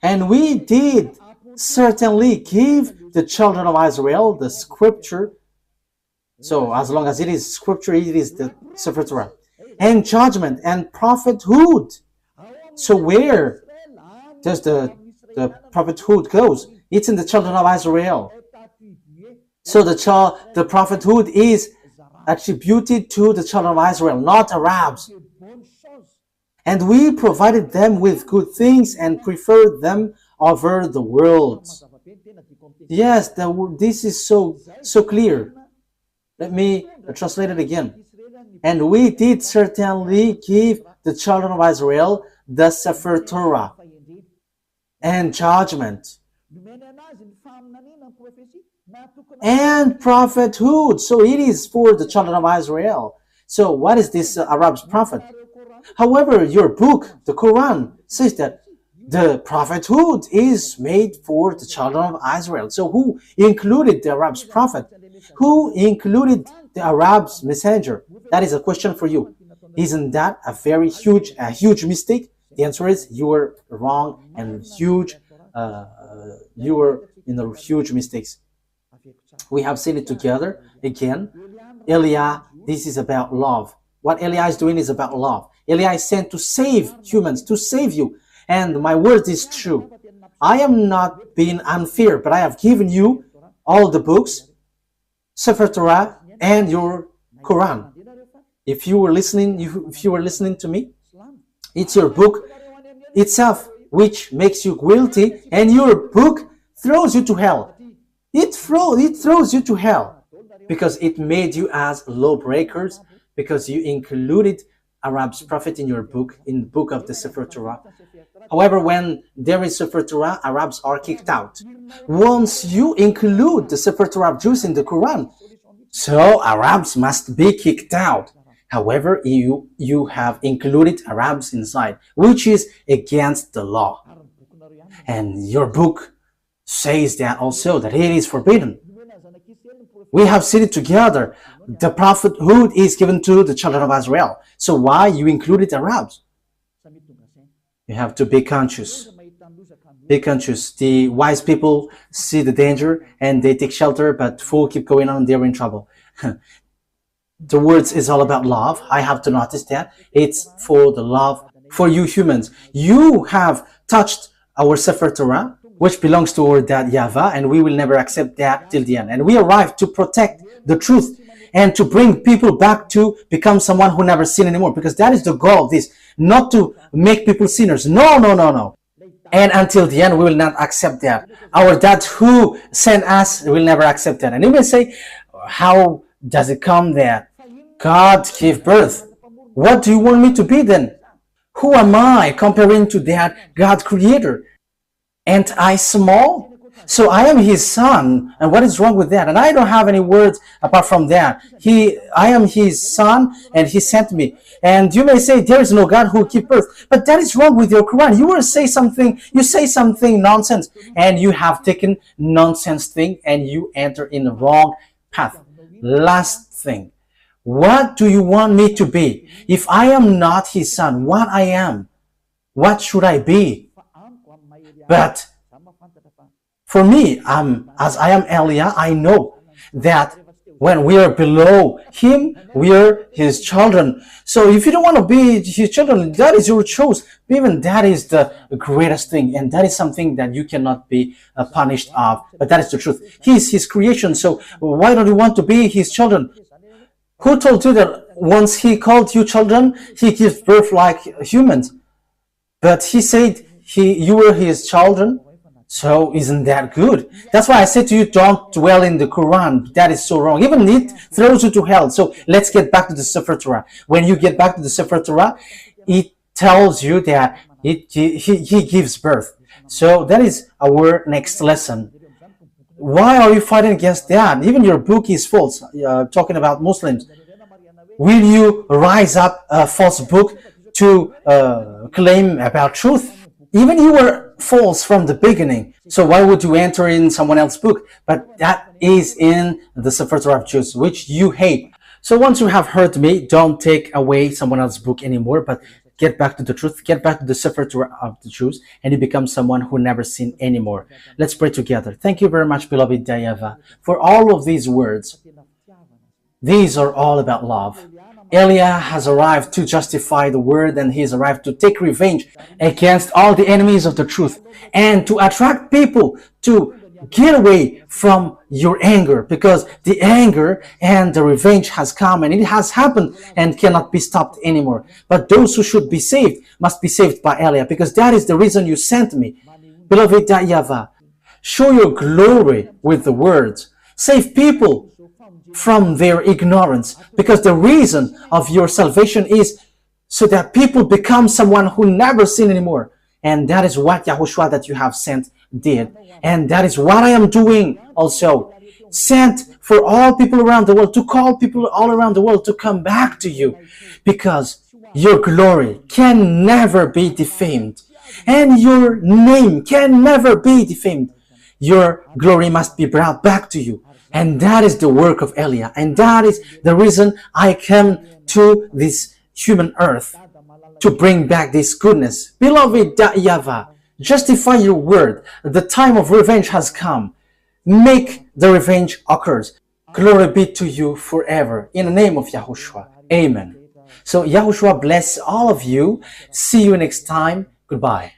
S1: And we did certainly give the children of Israel the scripture. So as long as it is scripture, it is the Sefer Torah. And judgment and prophethood. So where does the prophethood goes? It's in the children of Israel. So the prophethood is attributed to the children of Israel, not Arabs. And we provided them with good things and preferred them over the world. Yes, this is so clear. Let me translate it again. And we did certainly give the children of Israel the Sefer Torah and judgment and prophethood. So it is for the children of Israel. So what is this Arab's prophet? However, your book, the Quran, says that the prophethood is made for the children of Israel. So who included the Arab's prophet? Who included the Arab's messenger? That is a question for you. Isn't that a very huge mistake? The answer is you were wrong and huge. You were in the huge mistakes. We have seen it together again. Eliah, this is about love. What Eliah is doing is about love. Eliah is sent to save humans, to save you. And my word is true. I am not being unfair, but I have given you all the books, Sefer Torah, and your Quran. If you were listening to me, it's your book itself which makes you guilty, and your book throws you to hell. It throws you to hell because it made you as lawbreakers, because you included Arab's prophet in your book, in the book of the Sefer Torah. However, when there is Sefer Torah, Arabs are kicked out. Once you include the Sefer Torah of Jews in the Quran, so Arabs must be kicked out. However, you have included Arabs inside, which is against the law. And your book says that also, that it is forbidden. We have seen it together. The prophethood is given to the children of Israel. So why you included Arabs? You have to be conscious. Be conscious. The wise people see the danger and they take shelter, but fool keep going on, they're in trouble. The words is all about love. I have to notice that. It's for the love for you humans. You have touched our Sefer Torah, which belongs to our dad YAHVAH, and we will never accept that till the end. And we arrived to protect the truth and to bring people back to become someone who never sin anymore, because that is the goal of this, not to make people sinners. No. And until the end, we will not accept that. Our dad who sent us will never accept that. And you may say, how does it come that God gave birth? What do you want me to be then? Who am I comparing to that God creator? Ain't I small? So I am his son, and what is wrong with that? And I don't have any words apart from that. I am his son, and he sent me. And you may say there is no God who gives birth, but that is wrong with your Quran. You say something nonsense, and you have taken nonsense thing, and you enter in the wrong path. Last thing, what do you want me to be? If I am not his son, what I am? What should I be? But for me, as I am Eliah, I know that when we are below him, we are his children. So if you don't want to be his children, that is your choice. Even that is the greatest thing, and that is something that you cannot be punished of. But that is the truth. He is his creation, so why don't you want to be his children? Who told you that once he called you children, he gives birth like humans? But he said you were his children. So isn't that good? That's why I said to you, don't dwell in the Quran. That is so wrong. Even it throws you to hell. So let's get back to the Sefer Torah. When you get back to the Sefer Torah, it tells you that he gives birth. So that is our next lesson. Why are you fighting against that? Even your book is false, talking about Muslims. Will you rise up a false book to claim about truth? Even you were false from the beginning. So why would you enter in someone else's book? But that is in the Sefer Torah of Jews, which you hate. So once you have heard me, don't take away someone else's book anymore, but get back to the truth, get back to the Sefer Torah of the Jews, and you become someone who never sinned anymore. Let's pray together. Thank you very much, beloved YAHVAH, for all of these words. These are all about love. Eliah has arrived to justify the word, and he has arrived to take revenge against all the enemies of the truth and to attract people to get away from your anger, because the anger and the revenge has come and it has happened and cannot be stopped anymore. But those who should be saved must be saved by Eliah, because that is the reason you sent me. Beloved YAHVAH, show your glory with the words. Save people from their ignorance, because the reason of your salvation is so that people become someone who never sin anymore. And that is what YAHOSHUAH that you have sent did. And that is what I am doing also. Sent for all people around the world, to call people all around the world to come back to you, because your glory can never be defamed and your name can never be defamed. Your glory must be brought back to you. And that is the work of Eliah. And that is the reason I came to this human earth, to bring back this goodness. Beloved YAHVAH, justify your word. The time of revenge has come. Make the revenge occurs. Glory be to you forever. In the name of YAHOSHUAH. Amen. So YAHOSHUAH bless all of you. See you next time. Goodbye.